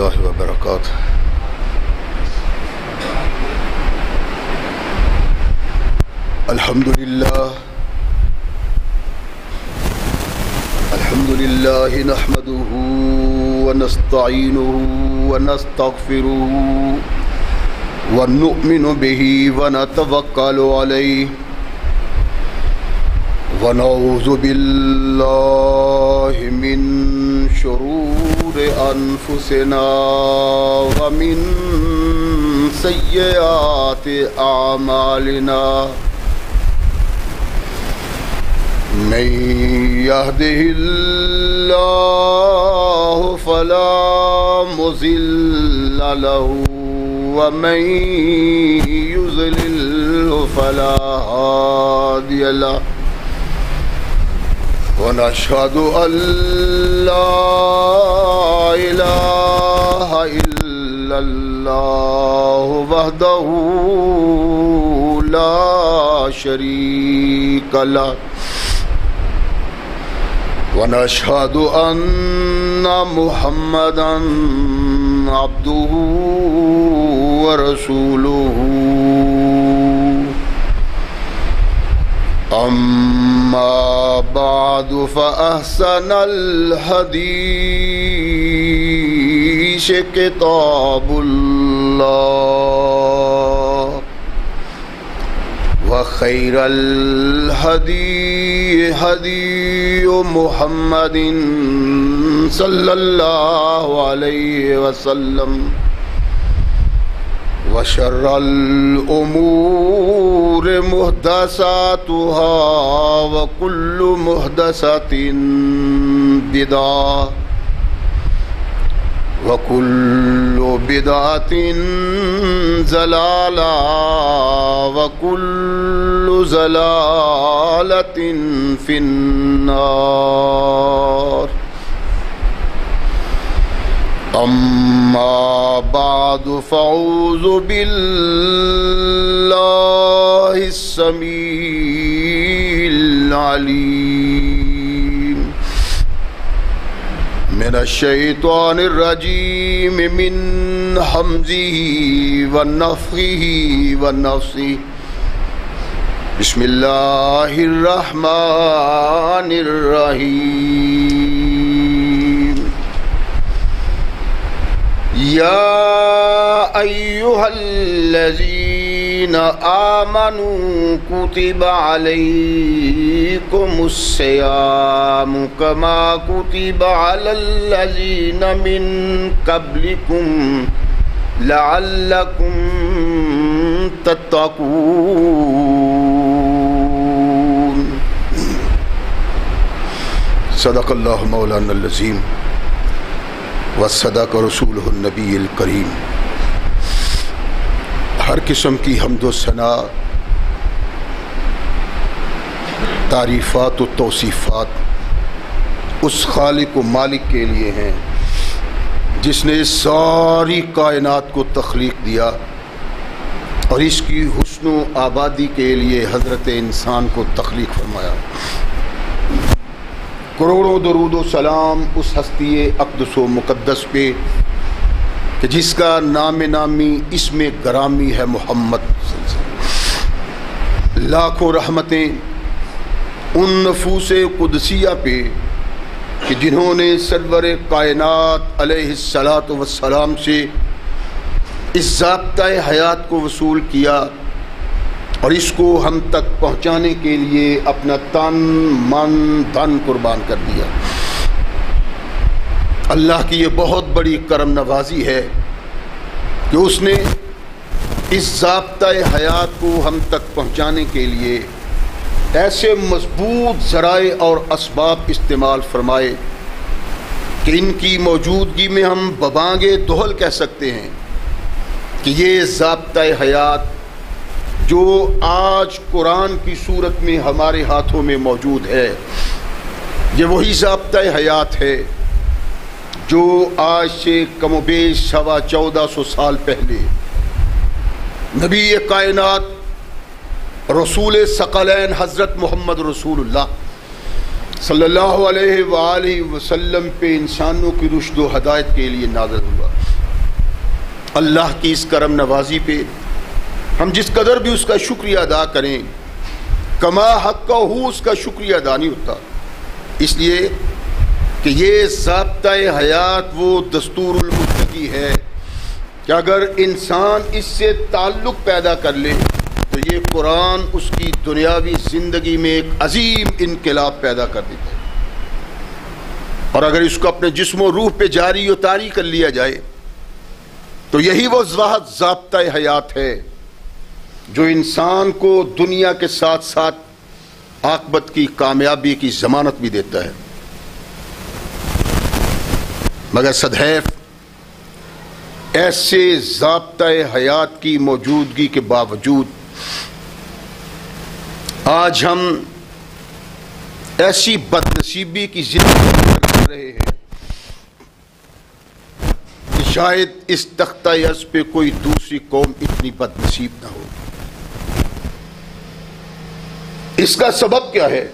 اللہ وبرکاتہ۔ الحمدللہ نحمدہ ونستعینہ ونستغفرہ ونؤمن بہ ونتوکل علیہ ونعوذ باللہ من شرور انفسنا ومن سیئات اعمالنا من يهده الله فلا مضل له ومن يضلل فلا هادي له ونشهد أن لا إله إلا الله وحده لا شريك له ونشهد أن محمدًا عبده ورسوله أما بعد فأحسن الحديث كتاب الله وخير الهدي هدي محمد صلى الله عليه وسلم وشر الأمور محدثاتها وكل محدثة بدعة وكل بدعة ضلالة وكل ضلالة في النار أما بعد فأعوذ بالله السميع العليم من الشيطان الرجيم من همزه ونفخه ونفثه بسم الله الرحمن الرحيم يا أيها الذين آمنوا كتب عليكم الصيام كما كتب على الذين من قبلكم لعلكم تتقون صدق اللہ مولانا العظیم وصدق رسولہ النبی الکریم۔ ہر قسم کی حمد و ثنا، تعریفات و توصیفات اس خالق و مالک کے لیے ہیں جس نے ساری کائنات کو تخلیق دیا اور اس کی حسن و آبادی کے لیے حضرت انسان کو تخلیق فرمایا۔ کروڑوں درود و سلام اس ہستی اقدس و مقدس پہ کہ جس کا نام نامی اسم گرامی ہے محمد۔ لاکھوں رحمتیں ان نفوس قدسیہ پہ کہ جنہوں نے سرور کائنات علیہ الصلاۃ والسلام سے اس ضابطۂ حیات کو وصول کیا اور اس کو ہم تک پہنچانے کے لیے اپنا تن من دھن قربان کر دیا۔ اللہ کی یہ بہت بڑی کرم نوازی ہے کہ اس نے اس ضابطۂ حیات کو ہم تک پہنچانے کے لیے ایسے مضبوط ذرائع اور اسباب استعمال فرمائے کہ ان کی موجودگی میں ہم ببانگ دہل کہہ سکتے ہیں کہ یہ ضابطۂ حیات جو آج قرآن کی صورت میں ہمارے ہاتھوں میں موجود ہے، یہ وہی ضابطۂ حیات ہے جو آج سے کم و بیش 1450 سال پہلے نبی کائنات رسول ثقلین حضرت محمد رسول اللہ صلی اللہ علیہ وآلہ وسلم پہ انسانوں کی رشد و ہدایت کے لیے نازل ہوا۔ اللہ کی اس کرم نوازی پہ ہم جس قدر بھی اس کا شکریہ ادا کریں کما حق کا ہو اس کا شکریہ ادا نہیں ہوتا، اس لیے کہ یہ ضابطہ حیات وہ دستور المتقی ہے کہ اگر انسان اس سے تعلق پیدا کر لے تو یہ قرآن اس کی دنیاوی زندگی میں ایک عظیم انقلاب پیدا کر دیتا ہے، اور اگر اس کو اپنے جسم و روح پہ جاری و طاری کر لیا جائے تو یہی وہ ضابطہ حیات ہے جو انسان کو دنیا کے ساتھ ساتھ عاقبت کی کامیابی کی ضمانت بھی دیتا ہے۔ مگر سدحیف ایسے ضابطہ حیات کی موجودگی کے باوجود آج ہم ایسی بدنصیبی کی زندگی کر رہے ہیں کہ شاید اس تختہ ارض پہ کوئی دوسری قوم اتنی بدنصیب نہ ہو۔ اس کا سبب کیا ہے؟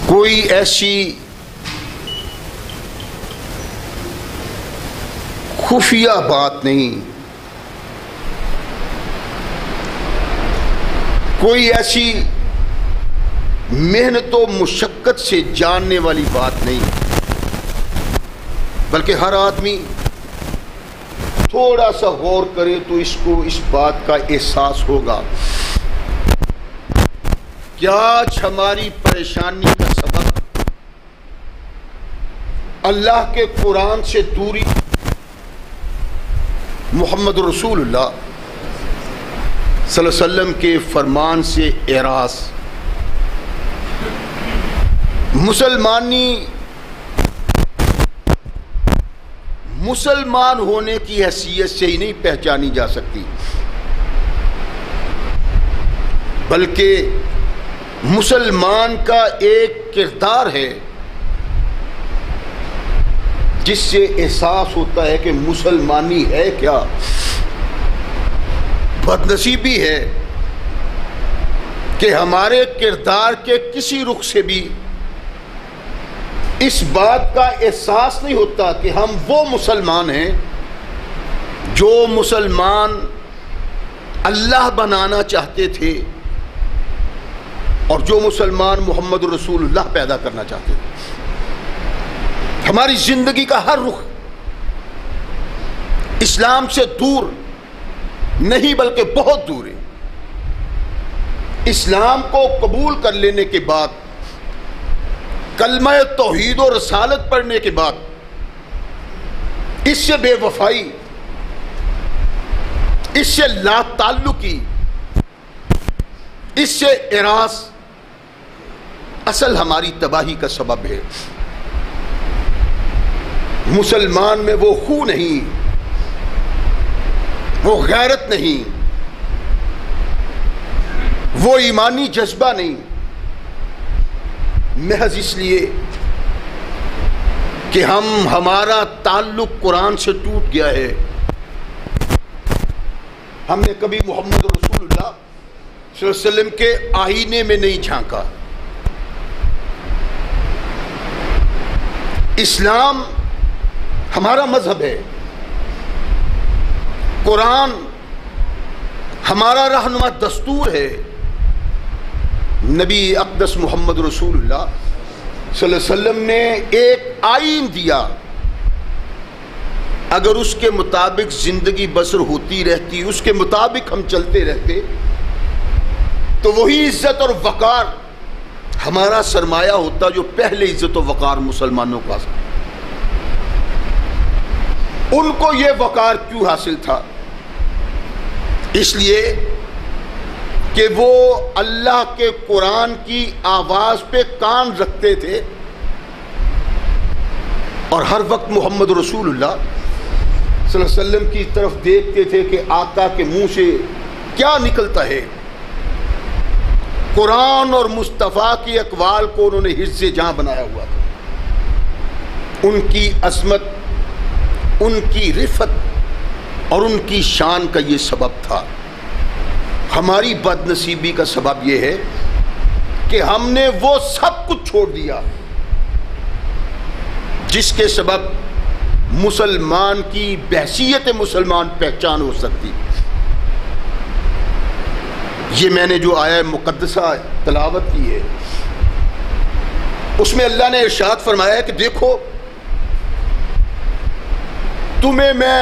کوئی ایسی خفیہ بات نہیں، کوئی ایسی محنت و مشقت سے جاننے والی بات نہیں، بلکہ ہر آدمی تھوڑا سا غور کرے تو اس کو اس بات کا احساس ہوگا کہ آج ہماری پریشانی کا سبب اللہ کے قرآن سے دوری، محمد رسول اللہ صلی اللہ علیہ وسلم کے فرمان سے اعراض، مسلمان ہونے کی حیثیت سے ہی نہیں پہچانی جا سکتی، بلکہ مسلمان کا ایک کردار ہے جس سے احساس ہوتا ہے کہ مسلمانی ہے کیا۔ بدنصیبی ہے کہ ہمارے کردار کے کسی رخ سے بھی اس بات کا احساس نہیں ہوتا کہ ہم وہ مسلمان ہیں جو مسلمان اللہ بنانا چاہتے تھے اور جو مسلمان محمد رسول اللہ پیدا کرنا چاہتے تھے۔ ہماری زندگی کا ہر رخ اسلام سے دور نہیں بلکہ بہت دور ہے۔ اسلام کو قبول کر لینے کے بعد، کلمہ توحید و رسالت پڑھنے کے بعد، اس سے بے وفائی، اس سے لا تعلقی، اس سے اعراض اصل ہماری تباہی کا سبب ہے۔ مسلمان میں وہ خو نہیں، وہ غیرت نہیں، وہ ایمانی جذبہ نہیں، محض اس لیے کہ ہمارا تعلق قرآن سے ٹوٹ گیا ہے۔ ہم نے کبھی محمد رسول اللہ صلی اللہ علیہ وسلم کے آئینے میں نہیں جھانکا۔ اسلام ہمارا مذہب ہے، قرآن ہمارا رہنما دستور ہے۔ نبی اقدس محمد رسول اللہ صلی اللہ علیہ وسلم نے ایک آئین دیا، اگر اس کے مطابق زندگی بسر ہوتی رہتی، اس کے مطابق ہم چلتے رہتے، تو وہی عزت اور وقار ہمارا سرمایہ ہوتا جو پہلے عزت و وقار مسلمانوں کا تھا۔ ان کو یہ وقار کیوں حاصل تھا؟ اس لیے کہ وہ اللہ کے قرآن کی آواز پہ کان رکھتے تھے اور ہر وقت محمد رسول اللہ صلی اللہ علیہ وسلم کی طرف دیکھتے تھے کہ آقا کے منہ سے کیا نکلتا ہے۔ قرآن اور مصطفیٰ کی اقوال کو انہوں نے حفظ جاں بنایا ہوا تھا۔ ان کی عظمت، ان کی رفت اور ان کی شان کا یہ سبب تھا۔ ہماری بدنصیبی کا سبب یہ ہے کہ ہم نے وہ سب کچھ چھوڑ دیا جس کے سبب مسلمان کی بحیثیت مسلمان پہچان ہو سکتی۔ یہ میں نے جو آیہ مقدسہ تلاوت کی ہے اس میں اللہ نے ارشاد فرمایا ہے کہ دیکھو تمہیں میں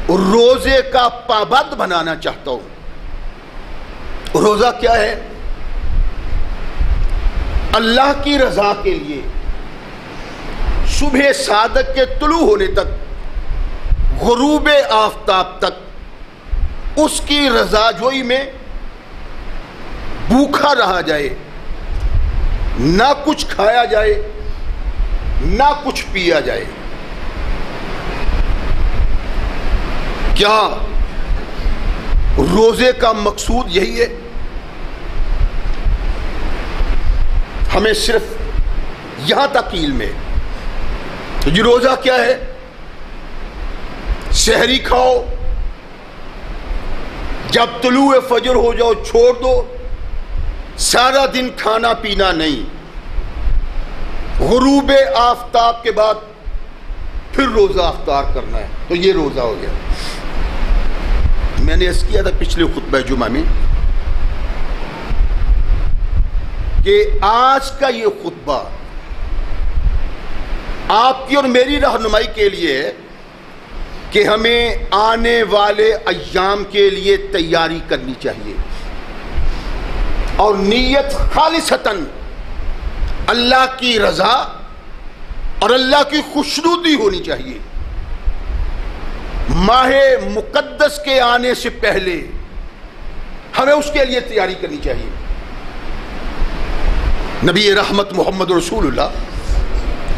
روزے کا پابند بنانا چاہتا ہوں۔ روزہ کیا ہے؟ اللہ کی رضا کے لیے صبح صادق کے طلوع ہونے تک غروب آفتاب تک اس کی رضا جوئی میں بھوکا رہا جائے، نہ کچھ کھایا جائے نہ کچھ پیا جائے۔ کیا روزے کا مقصود یہی ہے؟ ہمیں صرف یہاں تک علم ہے۔ یہ روزہ کیا ہے؟ سحری کھاؤ، جب طلوع فجر ہو جاؤ چھوڑ دو، سارا دن کھانا پینا نہیں، غروب آفتاب کے بعد پھر روزہ افطار کرنا ہے، تو یہ روزہ ہو گیا۔ میں نے اس کیا تھا پچھلے خطبہ جمعہ میں کہ آج کا یہ خطبہ آپ کی اور میری رہنمائی کے لیے ہے کہ ہمیں آنے والے ایام کے لیے تیاری کرنی چاہیے اور نیت خالصتاً اللہ کی رضا اور اللہ کی خوشنودی ہونی چاہیے۔ ماہ مقدس کے آنے سے پہلے ہمیں اس کے لیے تیاری کرنی چاہیے۔ نبی رحمت محمد رسول اللہ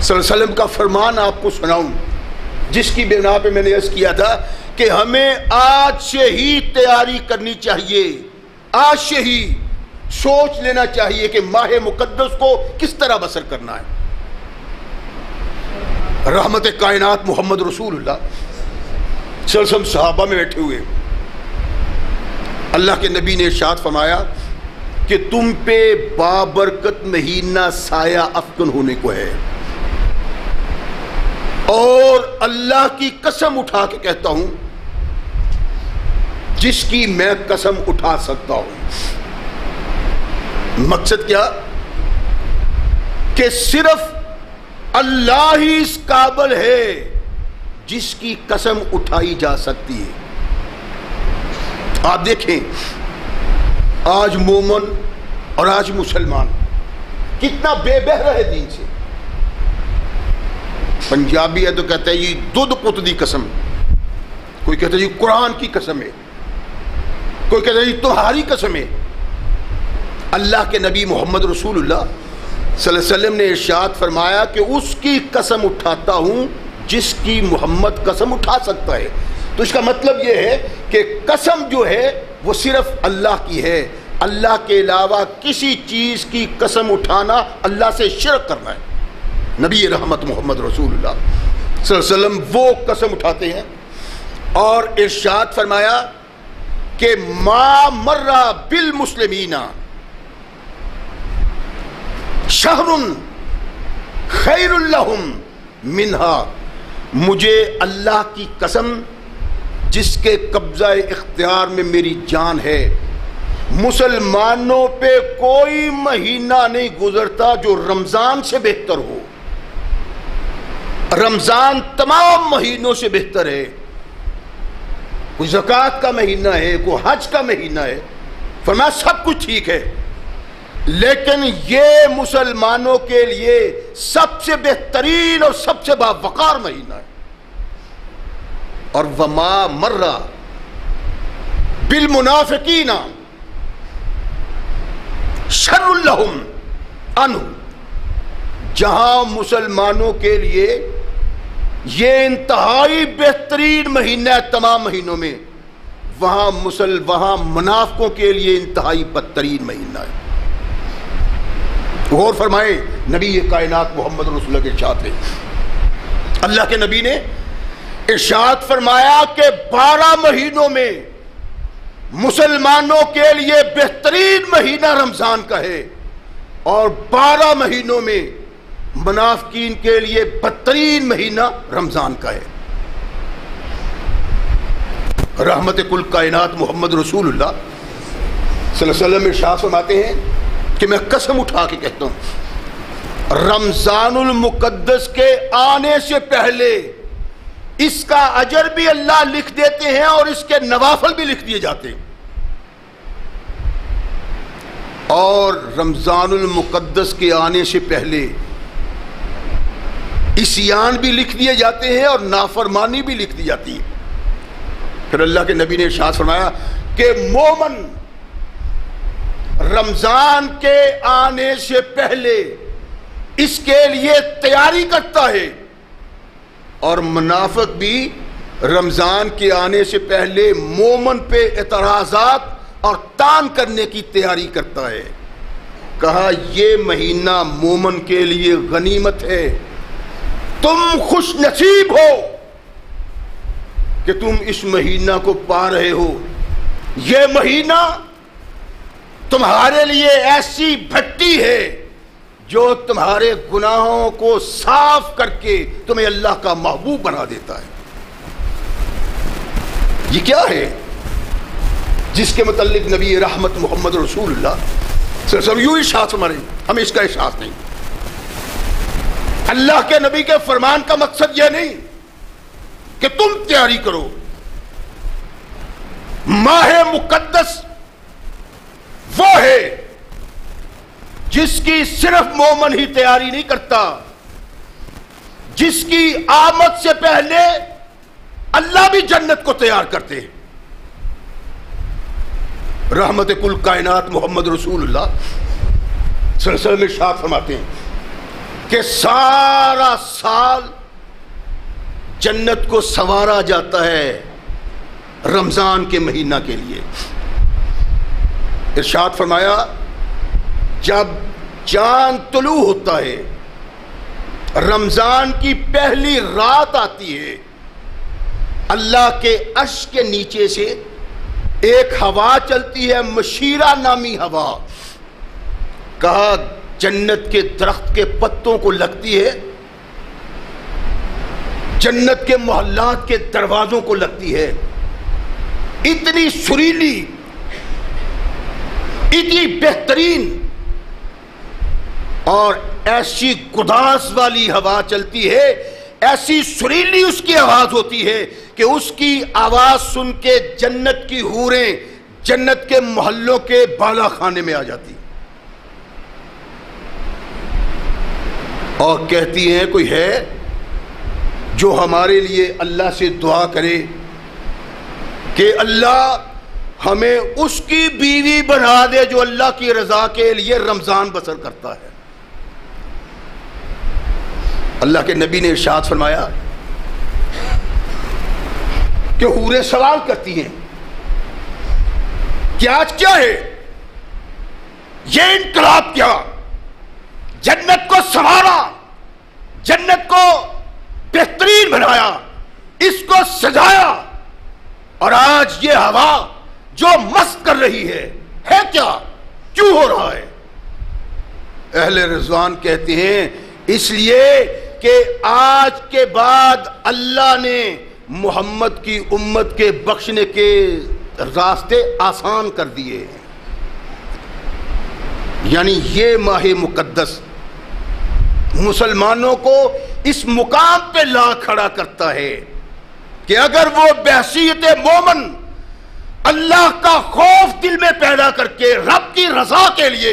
صلی اللہ علیہ وسلم کا فرمان آپ کو سناؤں، جس کی بنا پہ میں نے عرض کیا تھا کہ ہمیں آج سے ہی تیاری کرنی چاہیے، آج سے ہی سوچ لینا چاہیے کہ ماہ مقدس کو کس طرح بسر کرنا ہے۔ رحمت کائنات محمد رسول اللہ صلی اللہ علیہ وسلم صحابہ میں بیٹھے ہوئے، اللہ کے نبی نے ارشاد فرمایا کہ تم پہ بابرکت مہینہ سایہ افکن ہونے کو ہے، اور اللہ کی قسم اٹھا کے کہتا ہوں جس کی میں قسم اٹھا سکتا ہوں۔ مقصد کیا؟ کہ صرف اللہ ہی اس قابل ہے جس کی قسم اٹھائی جا سکتی ہے۔ آپ دیکھیں آج مومن اور آج مسلمان کتنا بے بہرہ ہے دین سے۔ پنجابی ہے تو کہتا ہے یہ دودھ پت دی قسم، کوئی کہتا ہے یہ قرآن کی قسم ہے، کوئی کہتا ہے یہ تمہاری قسم ہے۔ اللہ کے نبی محمد رسول اللہ صلی اللہ علیہ وسلم نے ارشاد فرمایا کہ اس کی قسم اٹھاتا ہوں جس کی محمد قسم اٹھا سکتا ہے۔ تو اس کا مطلب یہ ہے کہ قسم جو ہے وہ صرف اللہ کی ہے، اللہ کے علاوہ کسی چیز کی قسم اٹھانا اللہ سے شرک کرنا ہے۔ نبی رحمت محمد رسول اللہ صلی اللہ علیہ وسلم وہ قسم اٹھاتے ہیں اور ارشاد فرمایا کہ ما مر بالمسلمین شہر خیر لہم منہا، مجھے اللہ کی قسم جس کے قبضہ اختیار میں میری جان ہے، مسلمانوں پہ کوئی مہینہ نہیں گزرتا جو رمضان سے بہتر ہو۔ رمضان تمام مہینوں سے بہتر ہے۔ کوئی زکوٰۃ کا مہینہ ہے، کوئی حج کا مہینہ ہے، فرمایا سب کچھ ٹھیک ہے، لیکن یہ مسلمانوں کے لیے سب سے بہترین اور سب سے باوقار مہینہ ہے۔ اور وما مر بالمنافقین شر لہم عنہ، جہاں مسلمانوں کے لیے یہ انتہائی بہترین مہینہ ہے تمام مہینوں میں، وہاں منافقوں کے لیے انتہائی بدترین مہینہ ہے۔ غور فرمائیں، نبی کائنات محمد رسول اللہ کے ارشاد ہے، اللہ کے نبی نے ارشاد فرمایا کہ 12 مہینوں میں مسلمانوں کے لیے بہترین مہینہ رمضان کا ہے، اور 12 مہینوں میں منافقین کے لیے بدترین مہینہ رمضان کا ہے۔ رحمت کل کائنات محمد رسول اللہ صلی اللہ علیہ وسلم ارشاد فرماتے ہیں کہ میں قسم اٹھا کے کہتا ہوں، رمضان المقدس کے آنے سے پہلے اس کا اجر بھی اللہ لکھ دیتے ہیں اور اس کے نوافل بھی لکھ دیے جاتے ہیں، اور رمضان المقدس کے آنے سے پہلے عصیان بھی لکھ دیے جاتے ہیں اور نافرمانی بھی لکھ دی جاتی ہے۔ پھر اللہ کے نبی نے ارشاد فرمایا کہ مومن رمضان کے آنے سے پہلے اس کے لیے تیاری کرتا ہے، اور منافق بھی رمضان کے آنے سے پہلے مومن پہ اعتراضات اور تان کرنے کی تیاری کرتا ہے۔ کہا یہ مہینہ مومن کے لیے غنیمت ہے، تم خوش نصیب ہو کہ تم اس مہینہ کو پا رہے ہو۔ یہ مہینہ تمہارے لیے ایسی بھٹی ہے جو تمہارے گناہوں کو صاف کر کے تمہیں اللہ کا محبوب بنا دیتا ہے۔ یہ کیا ہے جس کے متعلق نبی رحمت محمد رسول اللہ صلی اللہ علیہ وسلم یوں ارشاد فرما رہے ہیں؟ ہمیں اس کا احساس نہیں۔ اللہ کے نبی کے فرمان کا مقصد یہ نہیں کہ تم تیاری کرو، ماہ مقدس وہ ہے جس کی صرف مومن ہی تیاری نہیں کرتا، جس کی آمد سے پہلے اللہ بھی جنت کو تیار کرتے ہیں۔ رحمت کل کائنات محمد رسول اللہ صلی اللہ علیہ وسلم ارشاد فرماتے ہیں کہ سارا سال جنت کو سنوارا جاتا ہے رمضان کے مہینہ کے لیے۔ ارشاد فرمایا جب چاند طلوع ہوتا ہے، رمضان کی پہلی رات آتی ہے، اللہ کے عرش کے نیچے سے ایک ہوا چلتی ہے، مشیرہ نامی ہوا۔ کہا جنت کے درخت کے پتوں کو لگتی ہے، جنت کے محلات کے دروازوں کو لگتی ہے، اتنی سریلی، اتنی بہترین اور ایسی گداز والی ہوا چلتی ہے، ایسی سریلی اس کی آواز ہوتی ہے کہ اس کی آواز سن کے جنت کی حوریں جنت کے محلوں کے بالا خانے میں آ جاتی اور کہتی ہیں کوئی ہے جو ہمارے لیے اللہ سے دعا کرے کہ اللہ ہمیں اس کی بیوی بنا دے جو اللہ کی رضا کے لیے رمضان بسر کرتا ہے۔ اللہ کے نبی نے ارشاد فرمایا کہ حوریں سوال کرتی ہیں کہ آج کیا ہے یہ انقلاب، کیا جنت کو سنوارا، جنت کو بہترین بنایا، اس کو سجایا، اور آج یہ ہوا جو مست کر رہی ہے کیا، کیوں ہو رہا ہے؟ اہل رضوان کہتے ہیں اس لیے کہ آج کے بعد اللہ نے محمد کی امت کے بخشنے کے راستے آسان کر دیے ہیں۔ یعنی یہ ماہ مقدس مسلمانوں کو اس مقام پہ لا کھڑا کرتا ہے کہ اگر وہ بحیثیت مومن اللہ کا خوف دل میں پیدا کر کے رب کی رضا کے لیے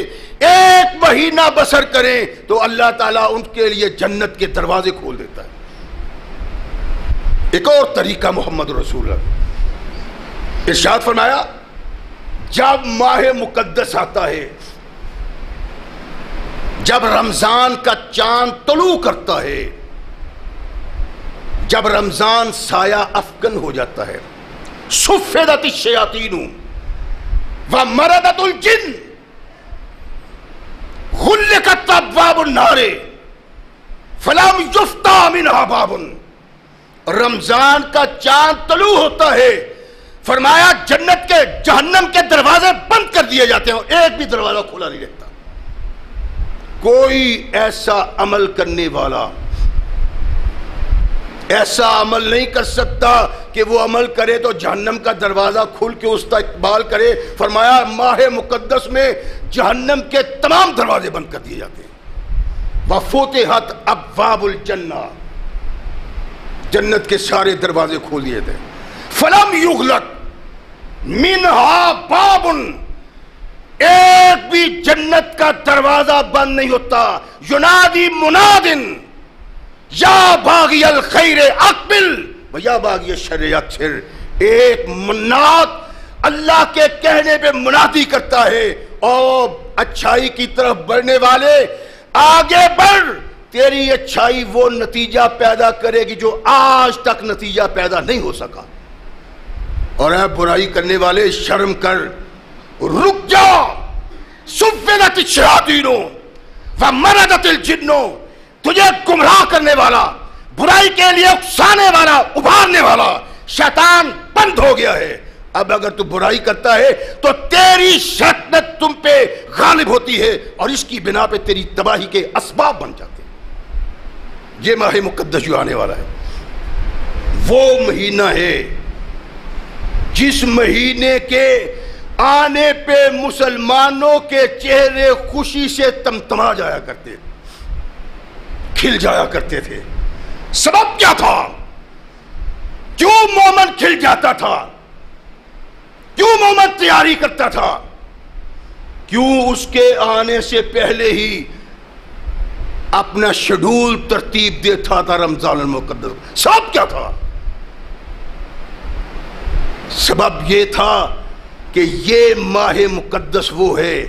ایک مہینہ بسر کریں تو اللہ تعالیٰ ان کے لیے جنت کے دروازے کھول دیتا ہے۔ ایک اور طریقہ محمد رسول اللہ ارشاد فرمایا جب ماہ مقدس آتا ہے، جب رمضان کا چاند طلوع کرتا ہے، جب رمضان سایہ افغن ہو جاتا ہے، صفدت الشیاطین ومردت الجن غلقت ابواب النار فلم یفتح منها باب۔ رمضان کا چاند طلوع ہوتا ہے، فرمایا جنت کے جہنم کے دروازے بند کر دیے جاتے ہیں، ایک بھی دروازہ کھلا نہیں رہتا، کوئی ایسا عمل کرنے والا ایسا عمل نہیں کر سکتا کہ وہ عمل کرے تو جہنم کا دروازہ کھل کے اس کا اقبال کرے. فرمایا ماہ مقدس میں جہنم کے تمام دروازے بند کر دیے جاتے ہیں. وفتحت ابواب الجنہ، جنت کے سارے دروازے کھول دیے تھے. فلم یغلق منہا باب، ایک بھی جنت کا دروازہ بند نہیں ہوتا. ینادی منادن یا باغی الخیر اقبل و یا باغی الشر اقصر. ایک مناد اللہ کے کہنے پہ منادی کرتا ہے، اور اچھائی کی طرف بڑھنے والے آگے بڑھ، تیری اچھائی وہ نتیجہ پیدا کرے گی جو آج تک نتیجہ پیدا نہیں ہو سکا. اور اے برائی کرنے والے شرم کر، رک جا. سفلت الشیاطین ومردت الجن، تجھے گمراہ کرنے والا، برائی کے لیے اکسانے والا، ابھارنے والا شیطان بند ہو گیا ہے. اب اگر تو برائی کرتا ہے تو تیری شیطنت تم پہ غالب ہوتی ہے اور اس کی بنا پہ تیری تباہی کے اسباب بن جاتے ہیں. یہ ماہ مقدس جو آنے والا ہے وہ مہینہ ہے جس مہینے کے آنے پہ مسلمانوں کے چہرے خوشی سے تمتما جایا کرتے، کھل جایا کرتے تھے. سبب کیا تھا؟ کیوں مومن کھل جاتا تھا؟ کیوں مومن تیاری کرتا تھا؟ کیوں اس کے آنے سے پہلے ہی اپنا شیڈول ترتیب دیتا تھا رمضان المقدس؟ سبب کیا تھا؟ سبب یہ تھا کہ یہ ماہ مقدس وہ ہے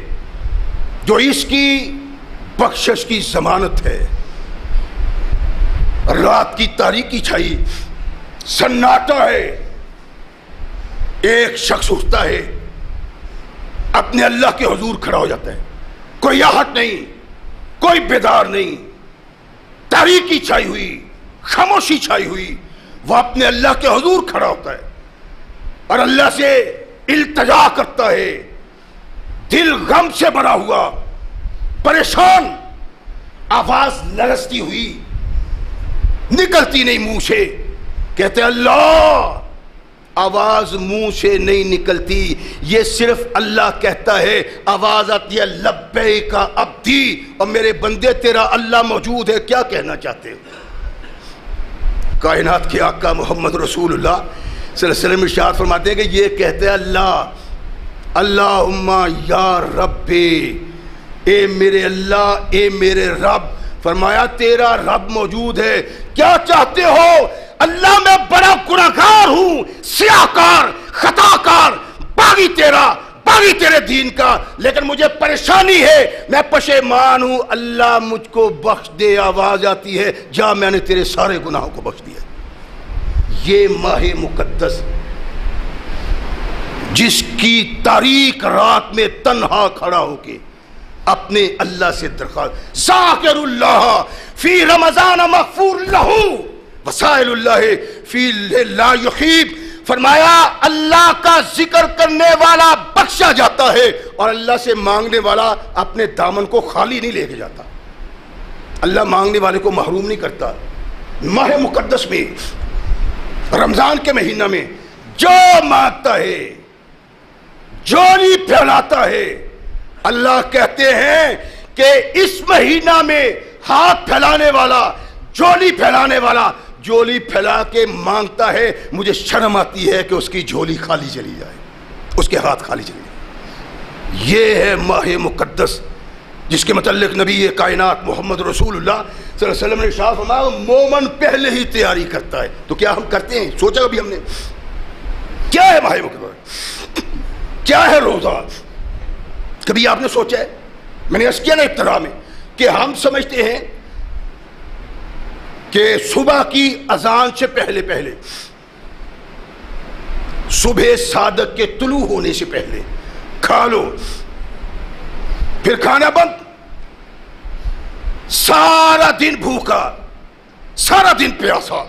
جو اس کی بخشش کی ضمانت ہے. رات کی تاریکی چھائی، سناٹا ہے، ایک شخص اٹھتا ہے، اپنے اللہ کے حضور کھڑا ہو جاتا ہے. کوئی آہٹ نہیں، کوئی بیدار نہیں، تاریکی چھائی ہوئی، خاموشی چھائی ہوئی. وہ اپنے اللہ کے حضور کھڑا ہوتا ہے اور اللہ سے التجا کرتا ہے، دل غم سے بھرا ہوا، پریشان، آواز لرزتی ہوئی، نکلتی نہیں منہ سے. کہتے اللہ، آواز منہ سے نہیں نکلتی، یہ صرف اللہ کہتا ہے. آواز آتی ہے لبیک عبدی، اور میرے بندے تیرا اللہ موجود ہے، کیا کہنا چاہتے ہو؟ کائنات کے آقا محمد رسول اللہ صلی اللہ علیہ وسلم ارشاد فرماتے ہیں کہ یہ کہتے ہیں اللہ، اللہم یا ربی، اے میرے اللہ، اے میرے رب. فرمایا تیرا رب موجود ہے، کیا چاہتے ہو؟ اللہ میں بڑا گناہگار ہوں، سیاہکار، خطاکار، باغی تیرے دین کا، لیکن مجھے پریشانی ہے، میں پشیمان ہوں، اللہ مجھ کو بخش دے. آواز آتی ہے جا، میں نے تیرے سارے گناہوں کو بخش دیا. یہ ماہ مقدس جس کی تاریک رات میں تنہا کھڑا ہو کے اپنے اللہ سے درخواست، ذاکر اللہ فی رمضان مغفور لہو وسائل اللہ فی لا یخیب. فرمایا اللہ کا ذکر کرنے والا بخشا جاتا ہے اور اللہ سے مانگنے والا اپنے دامن کو خالی نہیں لے کے جاتا. اللہ مانگنے والے کو محروم نہیں کرتا. ماہ مقدس میں، رمضان کے مہینہ میں جو مانگتا ہے، جولی پھیلاتا ہے، اللہ کہتے ہیں کہ اس مہینہ میں ہاتھ پھیلانے والا، جولی پھیلانے والا جولی پھیلا کے مانگتا ہے، مجھے شرم آتی ہے کہ اس کی جھولی خالی چلی جائے، اس کے ہاتھ خالی چلی جائے. یہ ہے ماہ مقدس جس کے متعلق نبی کائنات محمد رسول اللہ صلی اللہ علیہ وسلم نے ارشاد فرمایا مومن پہلے ہی تیاری کرتا ہے. تو کیا ہم کرتے ہیں؟ سوچا کبھی ہم نے کیا ہے ماہ مقدس، کیا ہے روزہ؟ کبھی آپ نے سوچا ہے؟ میں نے عرض کیا نا ابتدا میں کہ ہم سمجھتے ہیں کہ صبح کی اذان سے پہلے صبح صادق کے طلوع ہونے سے پہلے کھا لو، پھر کھانا بند، سارا دن بھوکا، سارا دن پیاسا،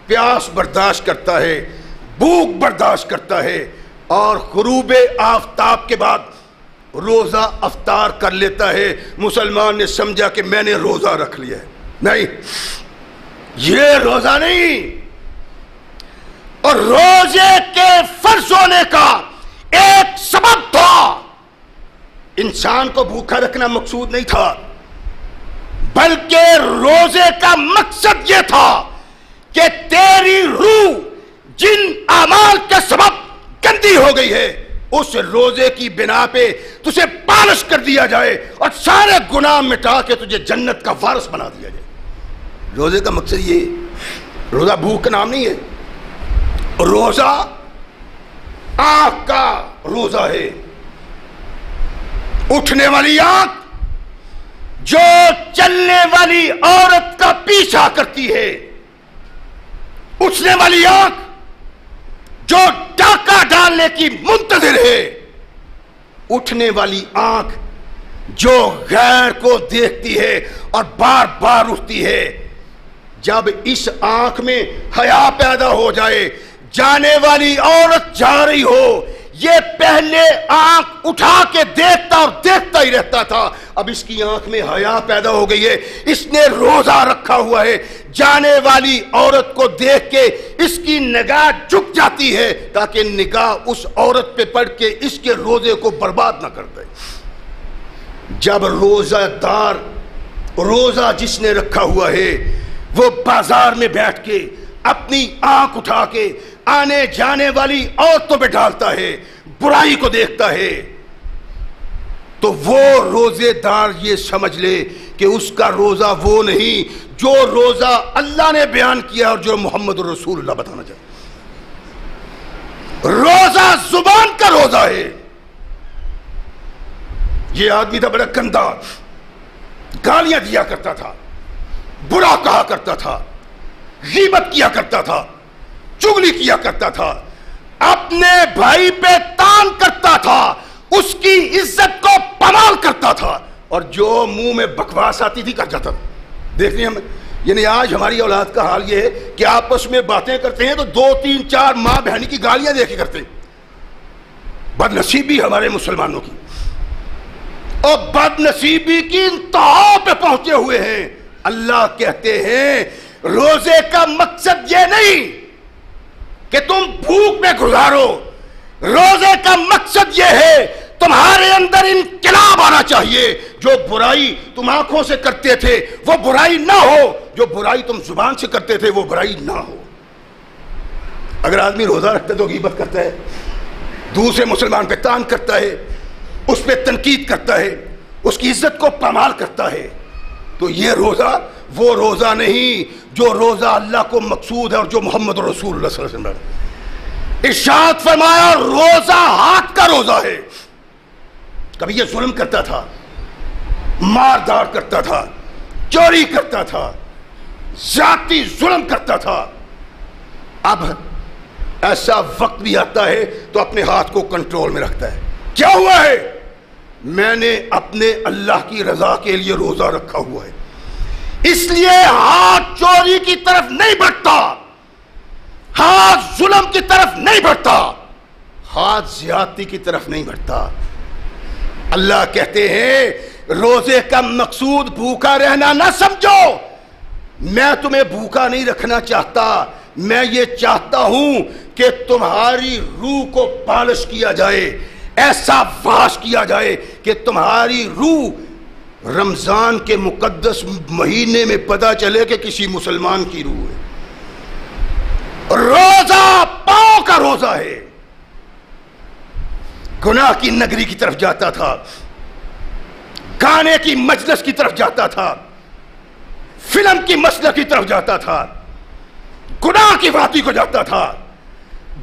پیاس برداشت کرتا ہے، بھوک برداشت کرتا ہے، اور غروب آفتاب کے بعد روزہ افطار کر لیتا ہے، مسلمان نے سمجھا کہ میں نے روزہ رکھ لیا ہے. نہیں، یہ روزہ نہیں. اور روزے کے فرض ہونے کا ایک سبب تھا، انسان کو بھوکا رکھنا مقصود نہیں تھا، بلکہ روزے کا مقصد یہ تھا کہ تیری روح جن اعمال کے سبب گندی ہو گئی ہے اس روزے کی بنا پہ تجھے پالش کر دیا جائے اور سارے گناہ مٹا کے تجھے جنت کا وارث بنا دیا جائے. روزے کا مقصد یہ، روزہ بھوک کا نام نہیں ہے. روزہ آنکھ کا روزہ ہے. اٹھنے والی آنکھ جو چلنے والی عورت کا پیچھا کرتی ہے، اٹھنے والی آنکھ جو ڈاکہ ڈالنے کی منتظر ہے، اٹھنے والی آنکھ جو غیر کو دیکھتی ہے اور بار بار اٹھتی ہے. جب اس آنکھ میں حیا پیدا ہو جائے، جانے والی عورت جا رہی ہو، یہ پہلے آنکھ اٹھا کے دیکھتا اور دیکھتا ہی رہتا تھا، اب اس کی آنکھ میں حیا پیدا ہو گئی ہے، اس نے روزہ رکھا ہوا ہے. جانے والی عورت کو دیکھ کے اس کی نگاہ جھک جاتی ہے تاکہ نگاہ اس عورت پہ پڑ کے اس کے روزے کو برباد نہ کر دے. جب روزہ دار، روزہ جس نے رکھا ہوا ہے، وہ بازار میں بیٹھ کے اپنی آنکھ اٹھا کے آنے جانے والی عورتوں پہ ڈالتا ہے، برائی کو دیکھتا ہے، تو وہ روزے دار یہ سمجھ لے کہ اس کا روزہ وہ نہیں جو روزہ اللہ نے بیان کیا اور جو محمد رسول اللہ بتانا چاہتا. روزہ زبان کا روزہ ہے. یہ آدمی تھا بڑا گندا، گالیاں دیا کرتا تھا، برا کہا کرتا تھا، غیبت کیا کرتا تھا، چغلی کیا کرتا تھا، اپنے بھائی پہ تان کرتا تھا، اس کی عزت کو پامال کرتا تھا، اور جو منہ میں بکواس آتی تھی کر جاتا تھا. دیکھتے ہیں ہم، یعنی آج ہماری اولاد کا حال یہ ہے کہ آپس میں باتیں کرتے ہیں تو 2 3 4 ماں بہنی کی گالیاں دے کے کرتے ہیں. بد نصیبی ہمارے مسلمانوں کی، اور بد نصیبی کی انتہا پہ پہنچے ہوئے ہیں. اللہ کہتے ہیں روزے کا مقصد یہ نہیں کہ تم بھوک میں گزارو، روزے کا مقصد یہ ہے تمہارے اندر انقلاب آنا چاہیے. جو برائی تم آنکھوں سے کرتے تھے وہ برائی نہ ہو، جو برائی تم زبان سے کرتے تھے وہ برائی نہ ہو. اگر آدمی روزہ رکھتا ہے تو غیبت کرتا ہے، دوسرے مسلمان پہ تان کرتا ہے، اس پہ تنقید کرتا ہے، اس کی عزت کو پامال کرتا ہے، تو یہ روزہ وہ روزہ نہیں جو روزہ اللہ کو مقصود ہے اور جو محمد رسول اللہ صلی اللہ علیہ وسلم ارشاد فرمایا روزہ ہاتھ کا روزہ ہے. کبھی یہ ظلم کرتا تھا، مار دار کرتا تھا، چوری کرتا تھا، ذاتی ظلم کرتا تھا. اب ایسا وقت بھی آتا ہے تو اپنے ہاتھ کو کنٹرول میں رکھتا ہے. کیا ہوا ہے؟ میں نے اپنے اللہ کی رضا کے لیے روزہ رکھا ہوا ہے، اس لیے ہاتھ چوری کی طرف نہیں بڑھتا، ہاتھ ظلم کی طرف نہیں بڑھتا، ہاتھ زیادتی کی طرف نہیں بڑھتا. اللہ کہتے ہیں روزے کا مقصود بھوکا رہنا نہ سمجھو. میں تمہیں بھوکا نہیں رکھنا چاہتا، میں یہ چاہتا ہوں کہ تمہاری روح کو پالش کیا جائے، ایسا واش کیا جائے کہ تمہاری روح رمضان کے مقدس مہینے میں پتہ چلے کہ کسی مسلمان کی روح ہے. روزہ پاؤں کا روزہ ہے. گناہ کی نگری کی طرف جاتا تھا، گانے کی مجلس کی طرف جاتا تھا، فلم کی مسلک کی طرف جاتا تھا، گناہ کی وادی کو جاتا تھا،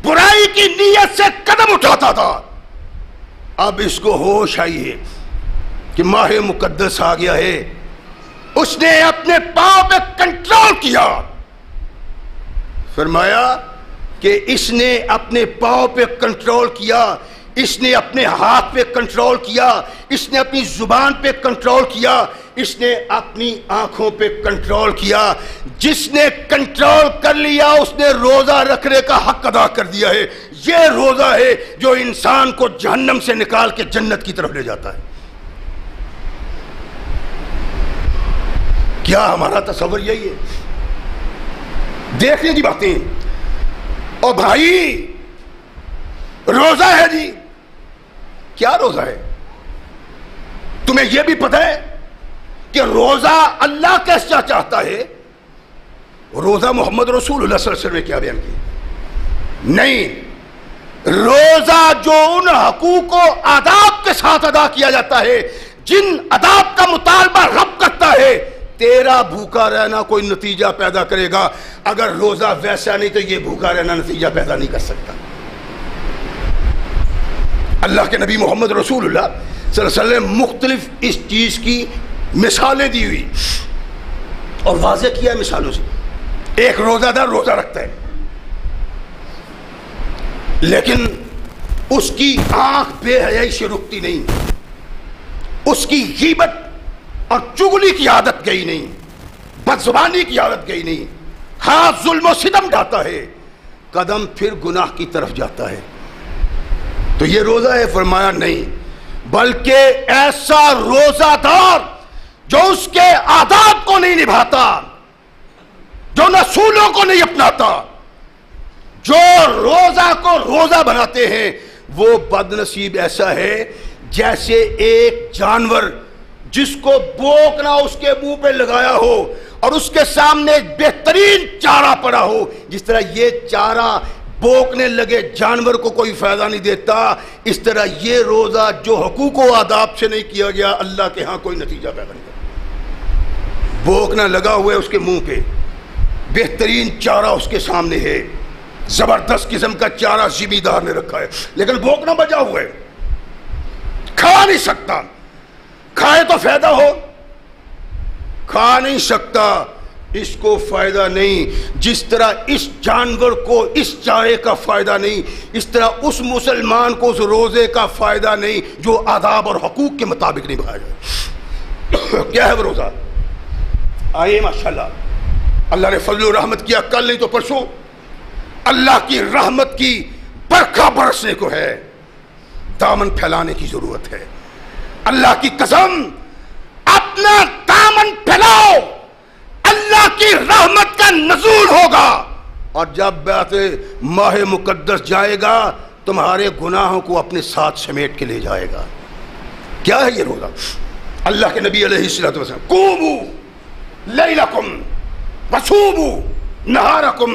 برائی کی نیت سے قدم اٹھاتا تھا. اب اس کو ہوش آئی ہے کہ ماہ مقدس آ گیا ہے. اس نے اپنے پاؤں پہ کنٹرول کیا. فرمایا کہ اس نے اپنے پاؤں پہ کنٹرول کیا، اس نے اپنے ہاتھ پہ کنٹرول کیا، اس نے اپنی زبان پہ کنٹرول کیا، اس نے اپنی آنکھوں پہ کنٹرول کیا. جس نے کنٹرول کر لیا اس نے روزہ رکھنے کا حق ادا کر دیا ہے. یہ روزہ ہے جو انسان کو جہنم سے نکال کے جنت کی طرف لے جاتا ہے. کیا ہمارا تصور یہی ہے؟ دیکھ لیں جی باتیں. اور بھائی روزہ ہے جی، کیا روزہ ہے؟ تمہیں یہ بھی پتہ ہے کہ روزہ اللہ کیسا چاہتا ہے؟ روزہ محمد رسول اللہ صلی اللہ علیہ وسلم نے کیا بیان کیا؟ نہیں، روزہ جو ان حقوق و آداب کے ساتھ ادا کیا جاتا ہے جن آداب کا مطالبہ رب کرتا ہے، تیرا بھوکا رہنا کوئی نتیجہ پیدا کرے گا. اگر روزہ ویسا نہیں تو یہ بھوکا رہنا نتیجہ پیدا نہیں کر سکتا. اللہ کے نبی محمد رسول اللہ صلی اللہ علیہ وسلم مختلف اس چیز کی مثالیں دی ہوئی اور واضح کیا ہے مثالوں سے. ایک روزہ دار روزہ رکھتا ہے لیکن اس کی آنکھ بے حیائی سے رکتی نہیں، اس کی غیبت اور چغلی کی عادت گئی نہیں، بدزبانی کی عادت گئی نہیں، ہاتھ ظلم و ستم ڈھاتا ہے، قدم پھر گناہ کی طرف جاتا ہے، تو یہ روزہ ہے؟ فرمایا نہیں، بلکہ ایسا روزہ دار جو اس کے آداب کو نہیں نبھاتا، جو اصولوں کو نہیں اپناتا، جو روزہ کو روزہ بناتے ہیں، وہ بد نصیب ایسا ہے جیسے ایک جانور جس کو بوکنا اس کے منہ پہ لگایا ہو اور اس کے سامنے بہترین چارہ پڑا ہو. جس طرح یہ چارہ بوکنے لگے جانور کو کوئی فائدہ نہیں دیتا، اس طرح یہ روزہ جو حقوق و آداب سے نہیں کیا گیا اللہ کے ہاں کوئی نتیجہ پیدا نہیں کرتا. بوکنا لگا ہوا ہے اس کے منہ پہ، بہترین چارہ اس کے سامنے ہے، زبردست قسم کا چارہ زمیندار نے رکھا ہے، لیکن بوکنا بجا ہوا ہے، کھا نہیں سکتا. کھائے تو فائدہ ہو، کھا نہیں سکتا، اس کو فائدہ نہیں. جس طرح اس جانور کو اس چارے کا فائدہ نہیں، اس طرح اس مسلمان کو اس روزے کا فائدہ نہیں جو آداب اور حقوق کے مطابق نبھایا جائے. کیا ہے وہ روزہ؟ آئیے ماشاءاللہ اللہ نے فضل و رحمت کیا، کل نہیں تو پرسوں اللہ کی رحمت کی برکھا برسنے کو ہے، دامن پھیلانے کی ضرورت ہے. اللہ کی قسم اپنا دامن پھیلاؤ، اللہ کی رحمت کا نزول ہوگا، اور جب بات ماہ مقدس جائے گا تمہارے گناہوں کو اپنے ساتھ سمیٹ کے لے جائے گا. کیا ہے یہ روزہ؟ اللہ کے نبی علیہ الصلوۃ والسلام قوموا لیلکم وصوموا نہارکم،